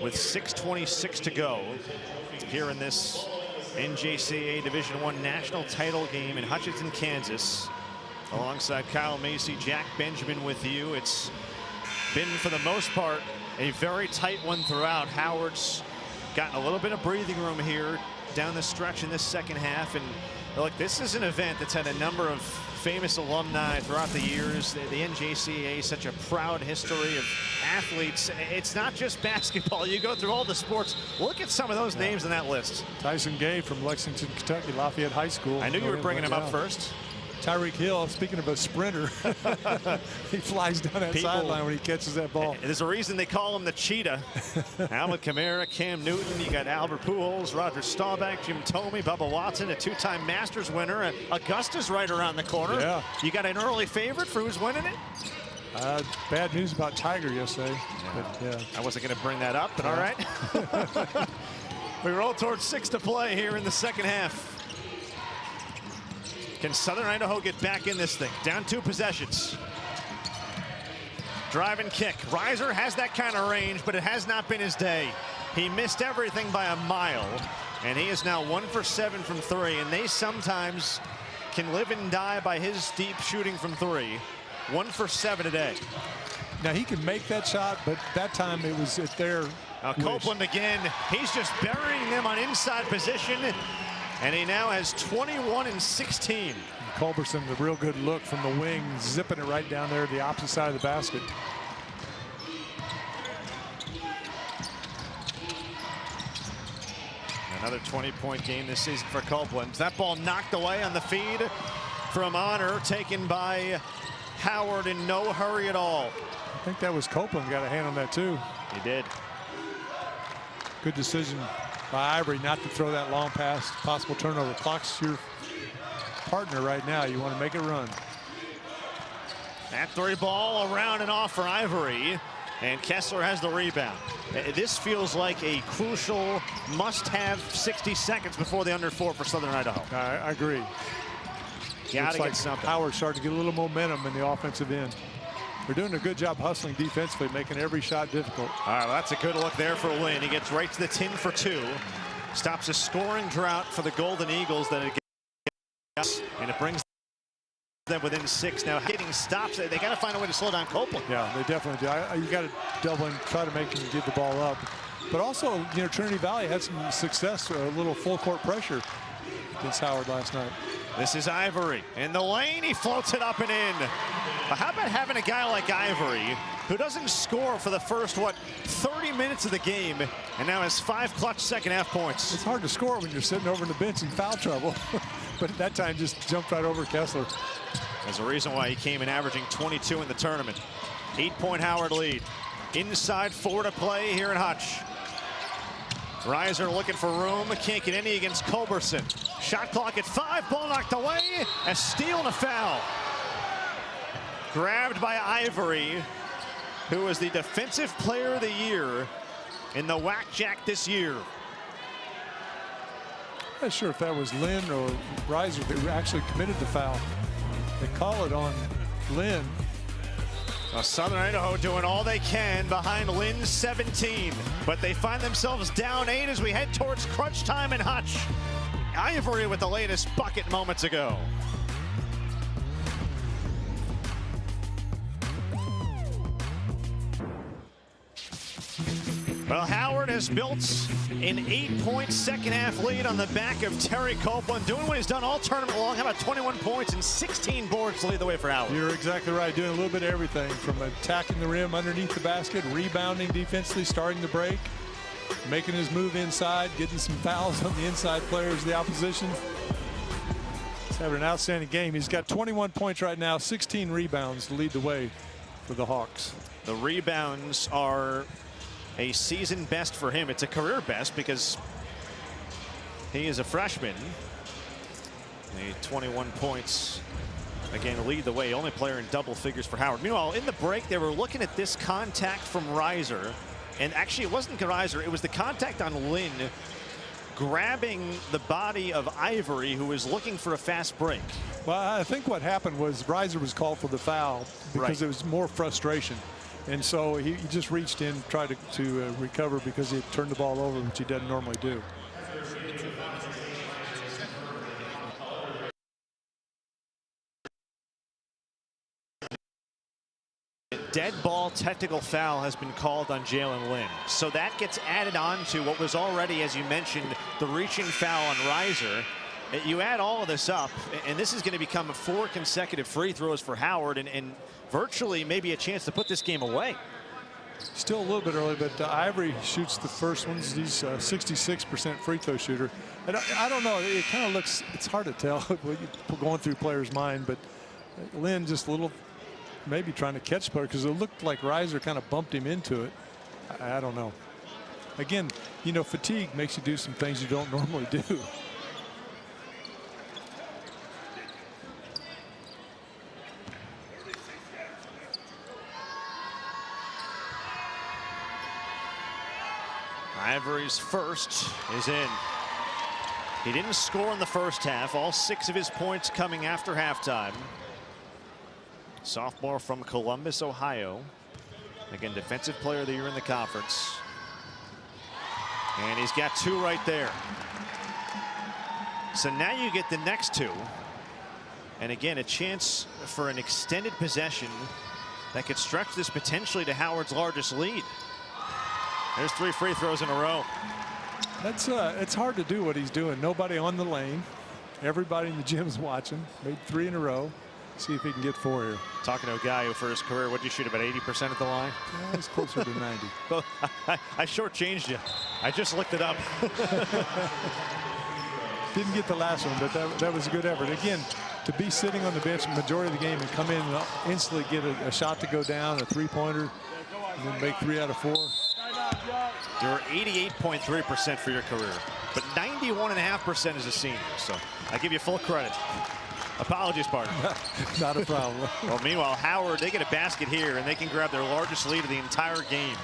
with 6:26 to go here in this NJCAA Division I national title game in Hutchinson, Kansas. Alongside Kyle Macy, Jack Benjamin with you. It's been, for the most part, a very tight one throughout. Howard's gotten a little bit of breathing room here down the stretch in this second half. And look, this is an event that's had a number of famous alumni throughout the years. The NJCAA, such a proud history of athletes. It's not just basketball. You go through all the sports. Look at some of those names on that list. Tyson Gay from Lexington, Kentucky, Lafayette High School. I knew you were bringing him up first. Tyreek Hill, speaking of a sprinter, he flies down that sideline when he catches that ball. There's a reason they call him the cheetah. Alvin Kamara, Cam Newton, you got Albert Pujols, Roger Staubach, Jim Thome, Bubba Watson, a two-time Masters winner. Augusta's right around the corner. Yeah. You got an early favorite for who's winning it? Bad news about Tiger yesterday. Yeah. But, yeah. I wasn't going to bring that up, but all right. We roll towards 6 to play here in the second half. Can Southern Idaho get back in this thing? Down 2 possessions. Drive and kick. Reiser has that kind of range, but it has not been his day. He missed everything by a mile, and he is now 1 for 7 from 3, and they sometimes can live and die by his deep shooting from 3. 1 for 7 today. Now he can make that shot, but that time it was at their Copeland again. He's just burying them on inside position, and he now has 21 and 16. And Culberson, the real good look from the wing, zipping it right down there to the opposite side of the basket. Another 20-point game this season for Copeland. That ball knocked away on the feed from Honor, taken by Howard in no hurry at all. I think that was Copeland got a hand on that too. He did. Good decision by Ivory not to throw that long pass. Possible turnover. Clock's your partner right now. You want to make it run. That 3 ball around and off for Ivory, and Kessler has the rebound. This feels like a crucial must-have 60 seconds before the under 4 for Southern Idaho. I agree. Gotta Looks get something. Howard's starting to get a little momentum in the offensive end. They're doing a good job hustling defensively, making every shot difficult. All right, well, that's a good look there for Lynn. He gets right to the tin for 2. Stops a scoring drought for the Golden Eagles that it gets, and it brings them within 6. Now hitting stops. They got to find a way to slow down Copeland. Yeah, they definitely do. You got to double and try to make them get the ball up. But also, you know, Trinity Valley had some success, a little full court pressure against Howard last night. This is Ivory in the lane. He floats it up and in. But how about having a guy like Ivory who doesn't score for the first, 30 minutes of the game, and now has 5 clutch second half points. It's hard to score when you're sitting over in the bench in foul trouble. But at that time, just jumped right over Kessler. There's a reason why he came in averaging 22 in the tournament. 8-point Howard lead. Inside 4 to play here in Hutch. Reiser looking for room, can't get any against Culberson. Shot clock at 5, ball knocked away, a steal and a foul. Grabbed by Ivory, who was the defensive player of the year in the WAC-JAC this year. I'm not sure if that was Lynn or Reiser that actually committed the foul. They call it on Lynn. Well, Southern Idaho doing all they can behind Lynn's 17, but they find themselves down 8 as we head towards crunch time in Hutch. Ivory with the latest bucket moments ago. Well, Howard has built an 8-point second half lead on the back of Terry Copeland, doing what he's done all tournament long. How about 21 points and 16 boards to lead the way for Howard? You're exactly right, doing a little bit of everything from attacking the rim underneath the basket, rebounding defensively, starting the break, making his move inside, getting some fouls on the inside players of the opposition. He's having an outstanding game. He's got 21 points right now, 16 rebounds to lead the way for the Hawks. The rebounds are a season best for him. It's a career best because he is a freshman. The 21 points, again, lead the way. Only player in double figures for Howard. Meanwhile, in the break, they were looking at this contact from Reiser. And actually, it wasn't Reiser. It was the contact on Lynn grabbing the body of Ivory, who was looking for a fast break. Well, I think what happened was Reiser was called for the foul because it was more frustration. And so he just reached in, tried to recover because he had turned the ball over, which he doesn't normally do. Dead ball technical foul has been called on Jalen Lynn. So that gets added on to what was already, as you mentioned, the reaching foul on Reiser. You add all of this up, and this is going to become 4 consecutive free throws for Howard and virtually maybe a chance to put this game away. Still a little bit early, but Ivory shoots the first ones. He's 66% free throw shooter. And I don't know, it kind of looks, it's hard to tell when you're going through players' mind, but Lynn just a little, maybe trying to catch player because it looked like Reiser kind of bumped him into it. I don't know. Again, you know, fatigue makes you do some things you don't normally do. Ivory's first is in. He didn't score in the first half. All 6 of his points coming after halftime. Sophomore from Columbus, Ohio. Again, defensive player of the year in the conference. And he's got 2 right there. So now you get the next 2. And again, a chance for an extended possession that could stretch this potentially to Howard's largest lead. There's 3 free throws in a row. That's it's hard to do what he's doing. Nobody on the lane. Everybody in the gym's watching. Made 3 in a row. See if he can get 4 here. Talking to a guy who for his career, what did you shoot, about 80% at the line? Yeah, he's closer to 90. Well, I shortchanged you. I just looked it up. Didn't get the last one, but that was a good effort. Again, to be sitting on the bench majority of the game and come in and instantly get a shot to go down, a 3-pointer, and then make 3 out of 4. You were 88.3% for your career, but 91.5% as a senior. So I give you full credit. Apologies, partner. Not a problem. Well, meanwhile, Howard, they get a basket here, and they can grab their largest lead of the entire game.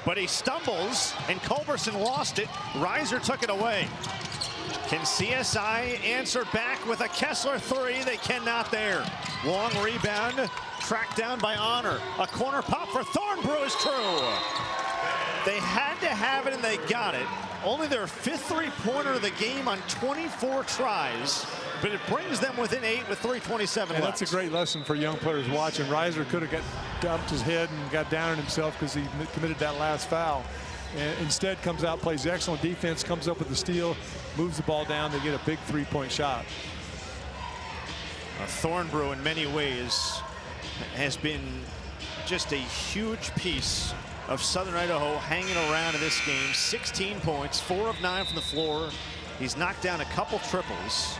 But he stumbles, and Culberson lost it. Reiser took it away. Can CSI answer back with a Kessler 3? They cannot there. Long rebound, tracked down by Honor. A corner pop for Thornbrew is true. They had to have it, and they got it. Only their 5th 3-pointer of the game on 24 tries, but it brings them within 8 with 3:27 left. That's a great lesson for young players watching. Reiser could have dumped his head and got down on himself because he committed that last foul. And instead comes out, plays excellent defense, comes up with the steal, moves the ball down. They get a big 3-point shot. Thornbrew in many ways has been just a huge piece of Southern Idaho hanging around in this game. 16 points, 4 of 9 from the floor. He's knocked down a couple triples.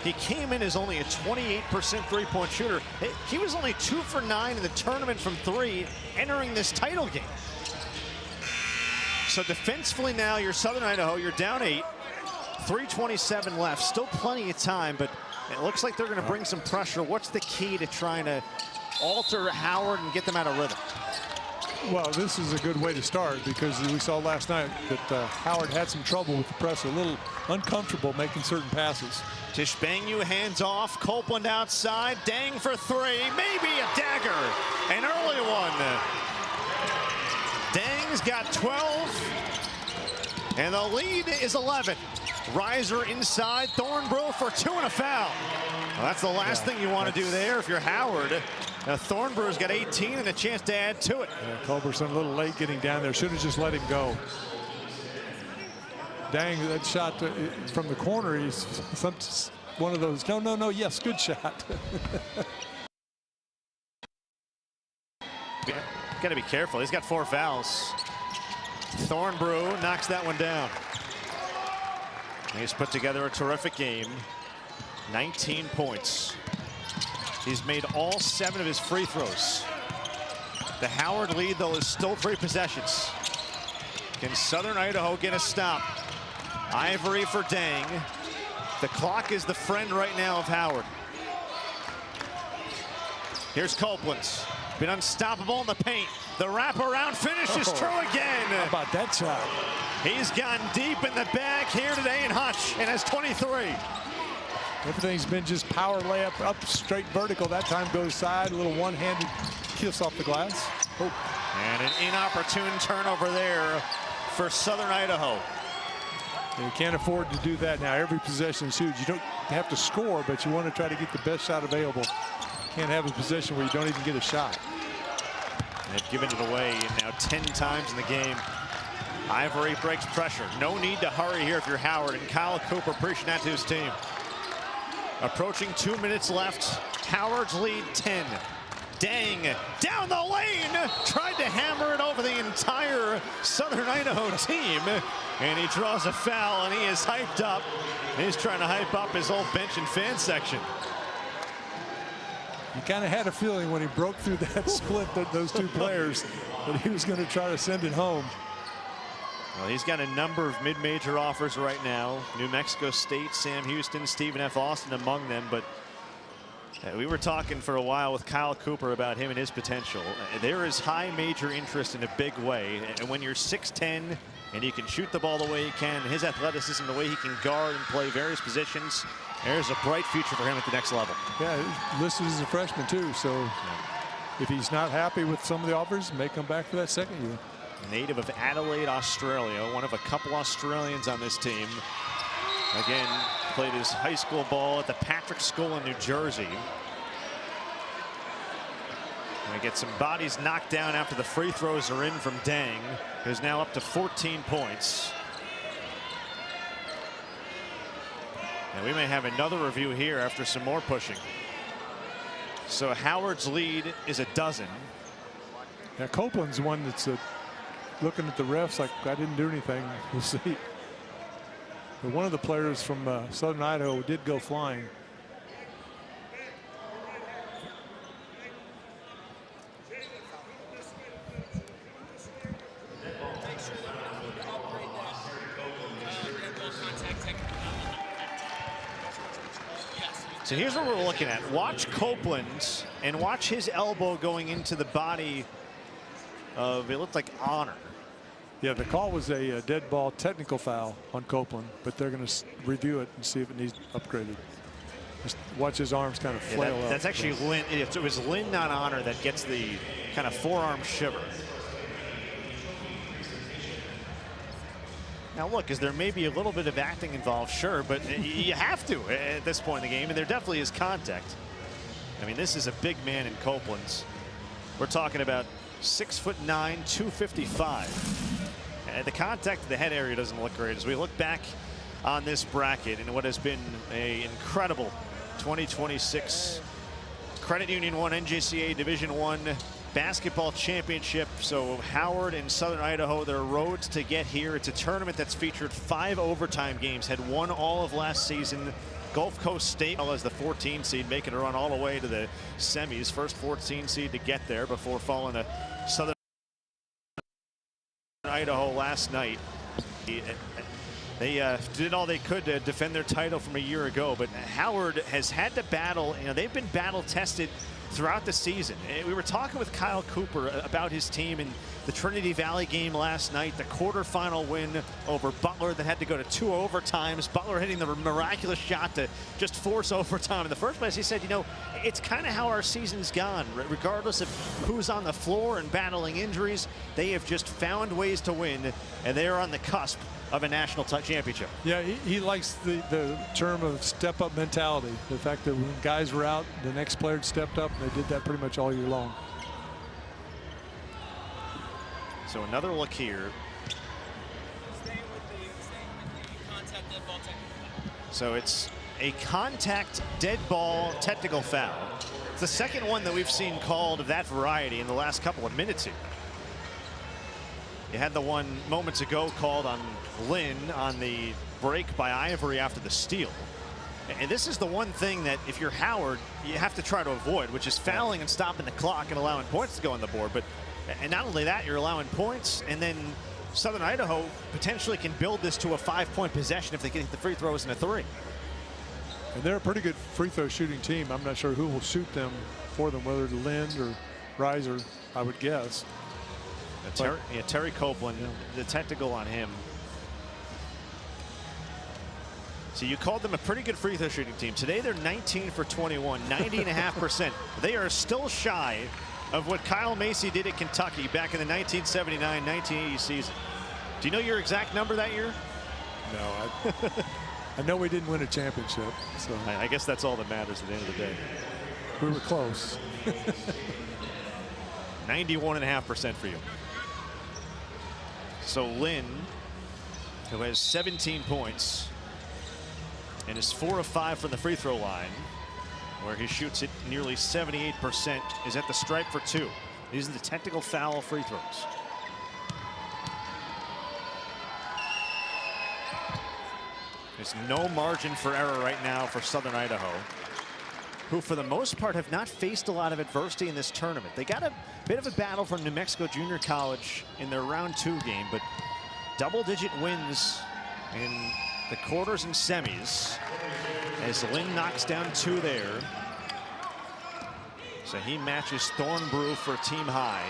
He came in as only a 28% 3-point shooter. He was only 2 for 9 in the tournament from 3 entering this title game. So defensively now, you're Southern Idaho, you're down 8. 3:27 left, still plenty of time, but it looks like they're going to bring some pressure. What's the key to trying to alter Howard and get them out of rhythm? Well, this is a good way to start because we saw last night that Howard had some trouble with the press, a little uncomfortable making certain passes. Tishbangu hands off, Copeland outside, Dang for 3, maybe a dagger, an early one. Dang's got 12, and the lead is 11. Reiser inside, Thornbrew for 2 and a foul. Well, that's the last thing you want to do there if you're Howard. Thornbrew's got 18 and a chance to add to it. Yeah, Culberson a little late getting down there. Should have just let him go. Dang, that shot from the corner. He's one of those. No. Yes, good shot. Got to be careful. He's got 4 fouls. Thornbrew knocks that one down. He's put together a terrific game. 19 points. He's made all 7 of his free throws. The Howard lead, though, is still 3 possessions. Can Southern Idaho get a stop? Ivory for Dang. The clock is the friend right now of Howard. Here's Copeland. Been unstoppable in the paint. The wraparound finish is true again. How about that shot? He's gone deep in the bag here today in Hutch and has 23. Everything's been just power layup, up straight vertical. That time goes side, a little one-handed kiss off the glass. Oh. And an inopportune turnover there for Southern Idaho. You can't afford to do that now. Every possession is huge. You don't have to score, but you want to try to get the best shot available. Can't have a possession where you don't even get a shot. They've given it away now 10 times in the game. Ivory breaks pressure. No need to hurry here if you're Howard, and Kyle Cooper preaching that to his team. Approaching 2 minutes left. Howard's lead 10. Dang, down the lane, tried to hammer it over the entire Southern Idaho team. And he draws a foul, and he is hyped up. He's trying to hype up his whole bench and fan section. You kind of had a feeling when he broke through that split, those two players, that he was going to try to send it home. Well, he's got a number of mid-major offers right now. New Mexico State, Sam Houston, Stephen F. Austin among them. But we were talking for a while with Kyle Cooper about him and his potential. There is high major interest in a big way. And when you're 6'10", and he can shoot the ball the way he can, his athleticism, the way he can guard and play various positions, there's a bright future for him at the next level. Yeah, he's listed as a freshman too, so if he's not happy with some of the offers, may come back for that second year. Native of Adelaide, Australia, one of a couple Australians on this team. Again, played his high school ball at the Patrick School in New Jersey. And get some bodies knocked down after the free throws are in from Dang, who's now up to 14 points. And we may have another review here after some more pushing. So Howard's lead is 12. Yeah, Copeland's one that's looking at the refs like, I didn't do anything. We'll see. But one of the players from Southern Idaho did go flying. So here's what we're looking at. Watch Copeland's and watch his elbow going into the body of, it looked like Honor. Yeah, the call was a dead ball technical foul on Copeland, but they're going to review it and see if it needs upgraded. Just watch his arms kind of flail up. That's actually Lynn. It was Lynn, not Honor, that gets the kind of forearm shiver. Now look, is there maybe a little bit of acting involved? Sure, but you have to at this point in the game, and there definitely is contact. I mean, this is a big man in Copeland's. We're talking about 6'9", 255. And the contact to the head area doesn't look great. As we look back on this bracket and what has been an incredible 2026 Credit Union 1 NJCAA Division I basketball championship. So Howard and Southern Idaho, their roads to get here. It's a tournament that's featured 5 overtime games, had won all of last season. Gulf Coast State as the 14 seed, making a run all the way to the semis. First 14 seed to get there before falling to Southern Idaho last night. They did all they could to defend their title from a year ago, but Howard has had to battle. You know, they've been battle tested throughout the season. We were talking with Kyle Cooper about his team in the Trinity Valley game last night, the quarterfinal win over Butler that had to go to 2 overtimes. Butler hitting the miraculous shot to just force overtime. In the first place, he said, you know, it's kind of how our season's gone. Regardless of who's on the floor and battling injuries, they have just found ways to win, and they are on the cusp of a national championship. Yeah, he likes the term of step-up mentality. The fact that when guys were out, the next player stepped up, and they did that pretty much all year long. So another look here. So it's a contact dead ball technical foul. It's the second one that we've seen called of that variety in the last couple of minutes here. You had the one moments ago called on Lynn on the break by Ivory after the steal. And this is the one thing that if you're Howard, you have to try to avoid, which is fouling and stopping the clock and allowing points to go on the board. And not only that, you're allowing points, and then Southern Idaho potentially can build this to a 5-point possession if they can hit the free throws in a 3. And they're a pretty good free throw shooting team. I'm not sure who will shoot them for them, whether it's Lynn or Reiser, I would guess. Terry Copeland, the technical on him. So you called them a pretty good free throw shooting team. Today they're 19 for 21, 90.5%. They are still shy of what Kyle Macy did at Kentucky back in the 1979-1980 season. Do you know your exact number that year? No, I know we didn't win a championship. So I guess that's all that matters at the end of the day. We were close. 91.5% for you. So Lynn, who has 17 points and is 4 of 5 from the free throw line, where he shoots it nearly 78%, is at the stripe for 2. using the technical foul free throws. There's no margin for error right now for Southern Idaho, who for the most part have not faced a lot of adversity in this tournament. They got a bit of a battle from New Mexico Junior College in their round 2 game, but double-digit wins in the quarters and semis as Lynn knocks down 2 there. So he matches Thornbrew for a team high.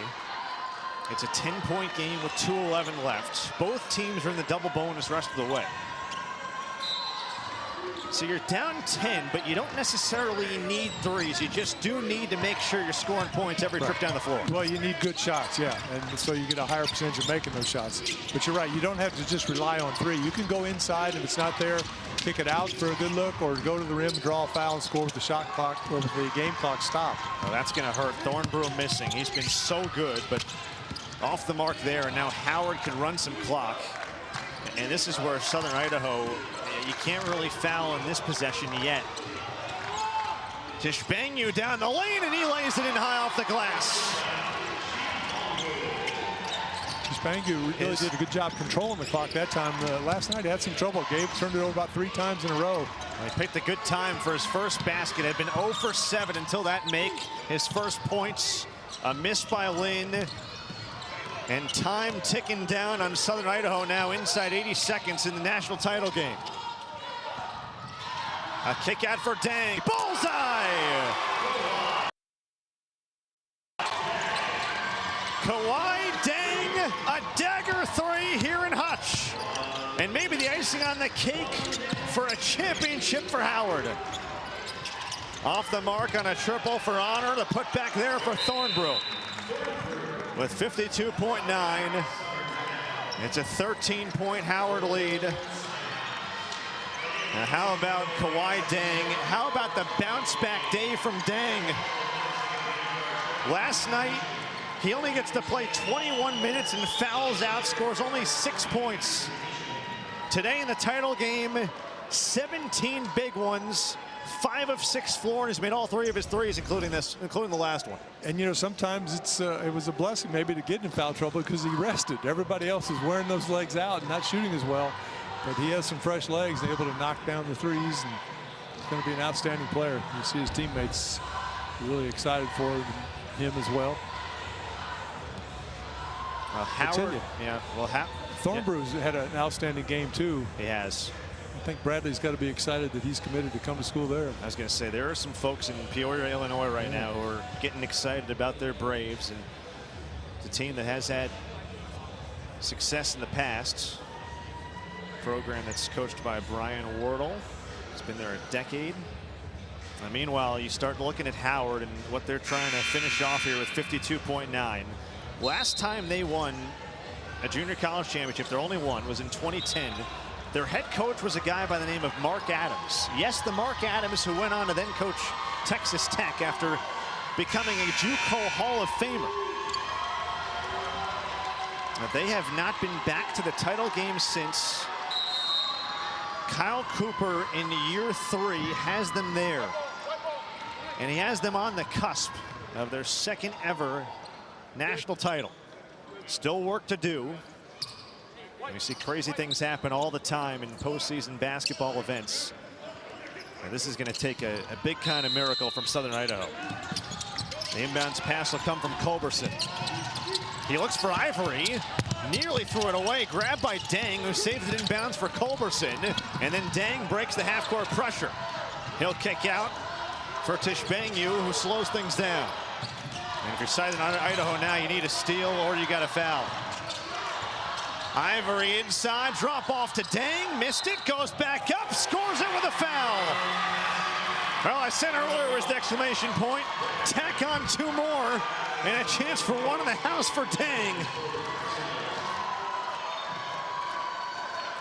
It's a 10-point game with 2:11 left. Both teams are in the double bonus rest of the way. So you're down 10, but you don't necessarily need threes. You just do need to make sure you're scoring points every trip down the floor. Well, you need good shots, yeah, and so you get a higher percentage of making those shots. But you're right, you don't have to just rely on 3. You can go inside if it's not there, kick it out for a good look, or go to the rim, draw a foul, and score with the shot clock or with the game clock stopped. Well, that's going to hurt. Thornbrew missing. He's been so good, but off the mark there. And now Howard can run some clock. And this is where Southern Idaho, you can't really foul in this possession yet. Tishbangu down the lane, and he lays it in high off the glass. Tishbangu really did a good job controlling the clock that time. Last night he had some trouble. Gabe turned it over about 3 times in a row. He picked a good time for his first basket. Had been 0 for 7 until that make. His first points, a miss by Lynn. And time ticking down on Southern Idaho now inside 80 seconds in the national title game. A kick out for Dang. Bullseye! Kawhi Dang, a dagger 3 here in Hutch. And maybe the icing on the cake for a championship for Howard. Off the mark on a triple for honor. The putback there for Thornbrew. With 52.9, it's a 13-point Howard lead. Now how about Kawhi Dang? How about the bounce back day from Dang? Last night, he only gets to play 21 minutes and fouls out, scores only 6 points. Today in the title game, 17 big ones, 5 of 6 floor, and he's made all 3 of his threes, including the last one. And you know, sometimes it was a blessing maybe to get in foul trouble because he rested. Everybody else is wearing those legs out and not shooting as well. But he has some fresh legs, able to knock down the threes, and he's going to be an outstanding player. You see his teammates really excited for him as well. Well, Howard, yeah, well, Thornbrew's had an outstanding game too. He has. I think Bradley's got to be excited that he's committed to come to school there. I was going to say, there are some folks in Peoria, Illinois right now who are getting excited about their Braves, and it's a team that has had success in the past. Program that's coached by Brian Wardle. He's been there a decade. And meanwhile, you start looking at Howard and what they're trying to finish off here with 52.9. Last time they won a junior college championship, their only one, was in 2010. Their head coach was a guy by the name of Mark Adams. Yes, the Mark Adams who went on to then coach Texas Tech after becoming a JUCO Hall of Famer. But they have not been back to the title game since. Kyle Cooper in year 3 has them there. And he has them on the cusp of their 2nd ever national title. Still work to do. We see crazy things happen all the time in postseason basketball events. And this is going to take a big kind of miracle from Southern Idaho. The inbounds pass will come from Culberson. He looks for Ivory. Nearly threw it away. Grabbed by Dang, who saves it inbounds for Culberson. And then Dang breaks the half-court pressure. He'll kick out for Tishbangu, who slows things down. And if you're Southern Idaho now, you need a steal or you got a foul. Ivory inside, drop off to Dang, missed it, goes back up, scores it with a foul. Well, I said earlier was the exclamation point. Tack on 2 more, and a chance for one in the house for Dang.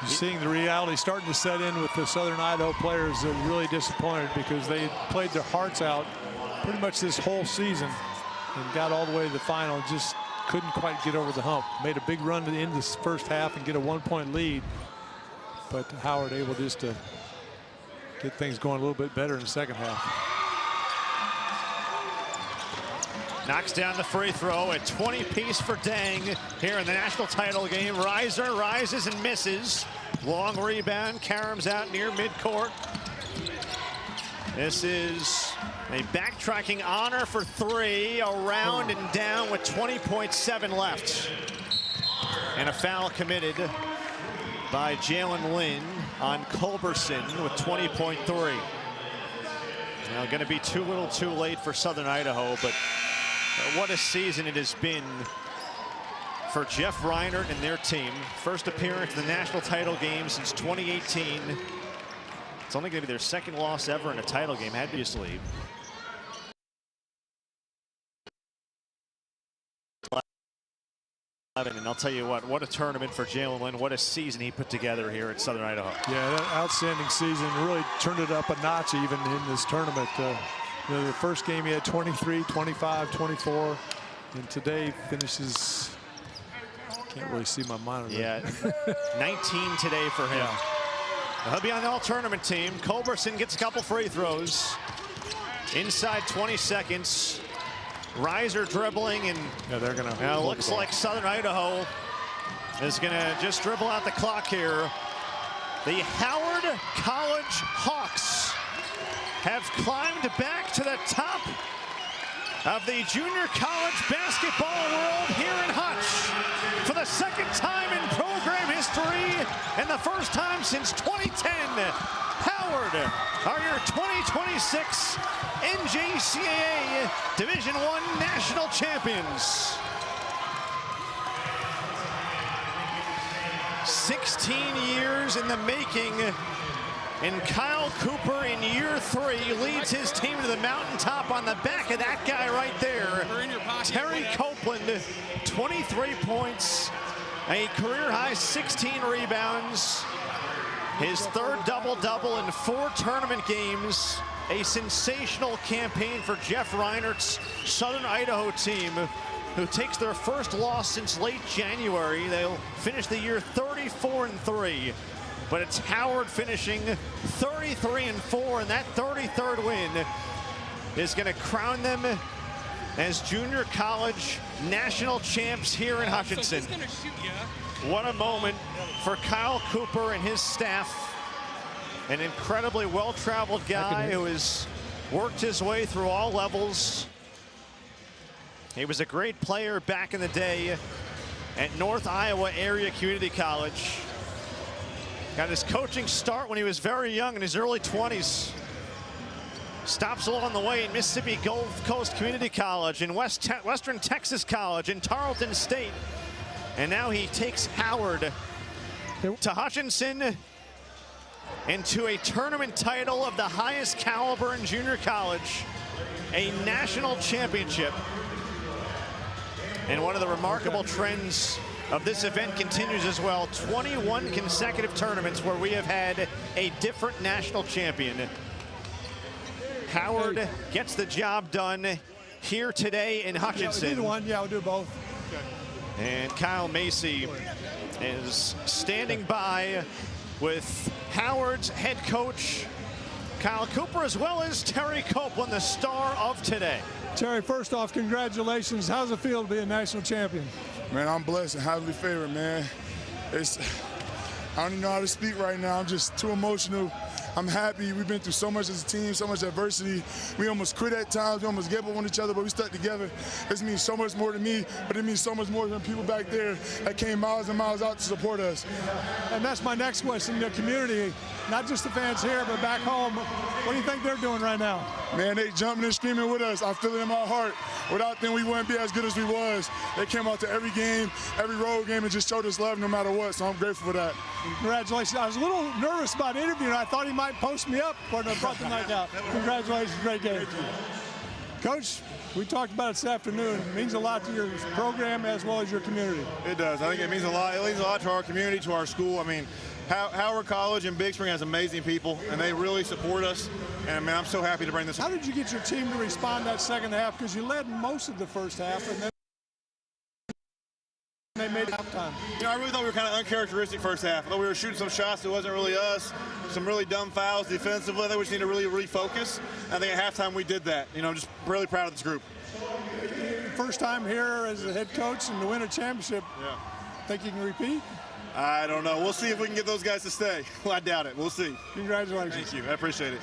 You're seeing the reality starting to set in with the Southern Idaho players that are really disappointed because they played their hearts out pretty much this whole season and got all the way to the final, just couldn't quite get over the hump. Made a big run to the end of this first half and get a 1-point lead, but Howard able just to get things going a little bit better in the second half. Knocks down the free throw. A 20-piece for Dang here in the national title game. Riser rises and misses. Long rebound. Karam's out near midcourt. This is a backtracking honor for three. Around and down with 20.7 left. And a foul committed by Jalen Lynn on Culberson with 20.3. Now going to be too little too late for Southern Idaho, but what a season it has been for Jeff Reinert and their team. First appearance in the national title game since 2018. It's only going to be their second loss ever in a title game, obviously. And I'll tell you what a tournament for Jalen Lynn. What a season he put together here at Southern Idaho. Yeah, that outstanding season. Really turned it up a notch even in this tournament. The first game he had 23, 25, 24. And today finishes, can't really see my monitor. Yeah, 19 today for him. Yeah. He'll be on the all-tournament team. Culberson gets a couple free throws. Inside 20 seconds. Riser dribbling, and yeah, they're gonna. Looks like Southern Idaho is gonna just dribble out the clock here. The Howard College Hawks have climbed back to the top of the junior college basketball world here in Hutch for the second time in program history and the first time since 2010. Howard are your 2026 NJCAA Division I national champions. 16 years in the making, and Kyle Cooper in year 3 leads his team to the mountaintop on the back of that guy right there. Terry Copeland, 23 points, a career-high 16 rebounds, his third double-double in 4 tournament games. A sensational campaign for Jeff Reinert's Southern Idaho team, who takes their first loss since late January. They'll finish the year 34-3. But it's Howard finishing 33-4, and that 33rd win is going to crown them as junior college national champs here in Hutchinson. What a moment for Kyle Cooper and his staff. An incredibly well-traveled guy who has worked his way through all levels. He was a great player back in the day at North Iowa Area Community College. Got his coaching start when he was very young, in his early 20s. Stops along the way in Mississippi Gulf Coast Community College, in Western Texas College, in Tarleton State. And now he takes Howard to Hutchinson and to a tournament title of the highest caliber in junior college, a national championship. And one of the remarkable trends of this event continues as well. 21 consecutive tournaments where we have had a different national champion. Howard gets the job done here today in Hutchinson. Either one, yeah, I'll do both. And Kyle Macy is standing by with Howard's head coach, Kyle Cooper, as well as Terry Copeland, the star of today. Terry, first off, congratulations. How's it feel to be a national champion? Man, I'm blessed and highly favored, man. I don't even know how to speak right now. I'm just too emotional. I'm happy. We've been through so much as a team, so much adversity. We almost quit at times. We almost gave up on each other, but we stuck together. This means so much more to me, but it means so much more to the people back there that came miles and miles out to support us. And that's my next question. The community, not just the fans here, but back home, what do you think they're doing right now? Man, they jumping and screaming with us. I feel it in my heart. Without them, we wouldn't be as good as we was. They came out to every game, every road game, and just showed us love no matter what, so I'm grateful for that. Congratulations. I was a little nervous about interviewing. I thought he might post me up for the front the night out. Congratulations, great game. Coach, we talked about it this afternoon. It means a lot to your program as well as your community. It does. I think it means a lot. It means a lot to our community, to our school. I mean, Howard College in Big Spring has amazing people, and they really support us. And, man, I'm so happy to bring this. How did you get your team to respond that second half? Because you led most of the first half, and then they made halftime. You know, I really thought we were kind of uncharacteristic first half. I thought we were shooting some shots that wasn't really us, some really dumb fouls defensively. I think we just need to really refocus. I think at halftime we did that. You know, I'm just really proud of this group. first time here as a head coach and to win a championship. Yeah. Think you can repeat? I don't know. We'll see if we can get those guys to stay. Well, I doubt it. We'll see. Congratulations. Thank you. I appreciate it.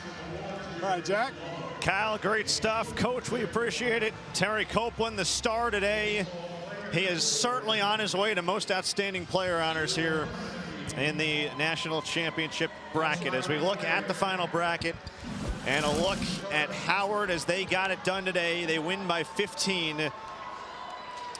All right, Jack. Kyle, great stuff. Coach, we appreciate it. Terry Copeland, the star today. He is certainly on his way to most outstanding player honors here in the national championship bracket. As we look at the final bracket and a look at Howard as they got it done today, they win by 15.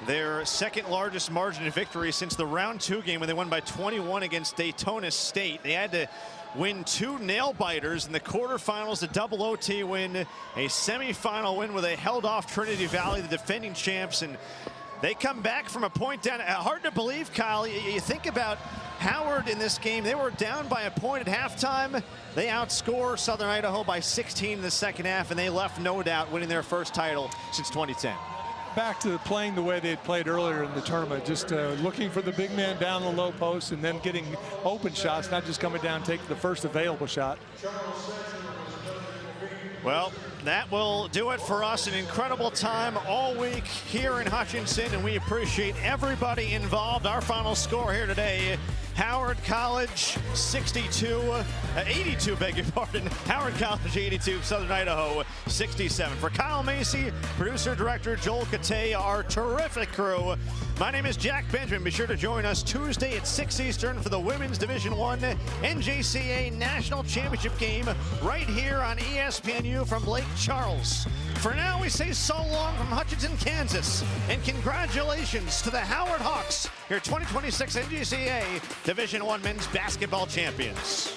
Their second largest margin of victory since the round 2 game when they won by 21 against Daytona State. They had to win 2 nail-biters in the quarterfinals, a double OT win, a semifinal win where they held off Trinity Valley, the defending champs, and they come back from a point down. Hard to believe, Kyle. You think about Howard in this game. They were down by a point at halftime. They outscore Southern Idaho by 16 in the second half, and they left no doubt winning their first title since 2010. Back to playing the way they had played earlier in the tournament, just looking for the big man down the low post and then getting open shots, not just coming down and taking the first available shot. Well, that will do it for us. An incredible time all week here in Hutchinson, and we appreciate everybody involved. Our final score here today, Howard College 82, beg your pardon. Howard College 82, Southern Idaho 67. For Kyle Macy, producer director Joel Katay, our terrific crew. My name is Jack Benjamin. Be sure to join us Tuesday at 6 Eastern for the Women's Division I NJCAA National Championship game right here on ESPNU from Lake Charles. For now, we say so long from Hutchinson, Kansas, and congratulations to the Howard Hawks, your 2026 NJCAA Division I men's basketball champions.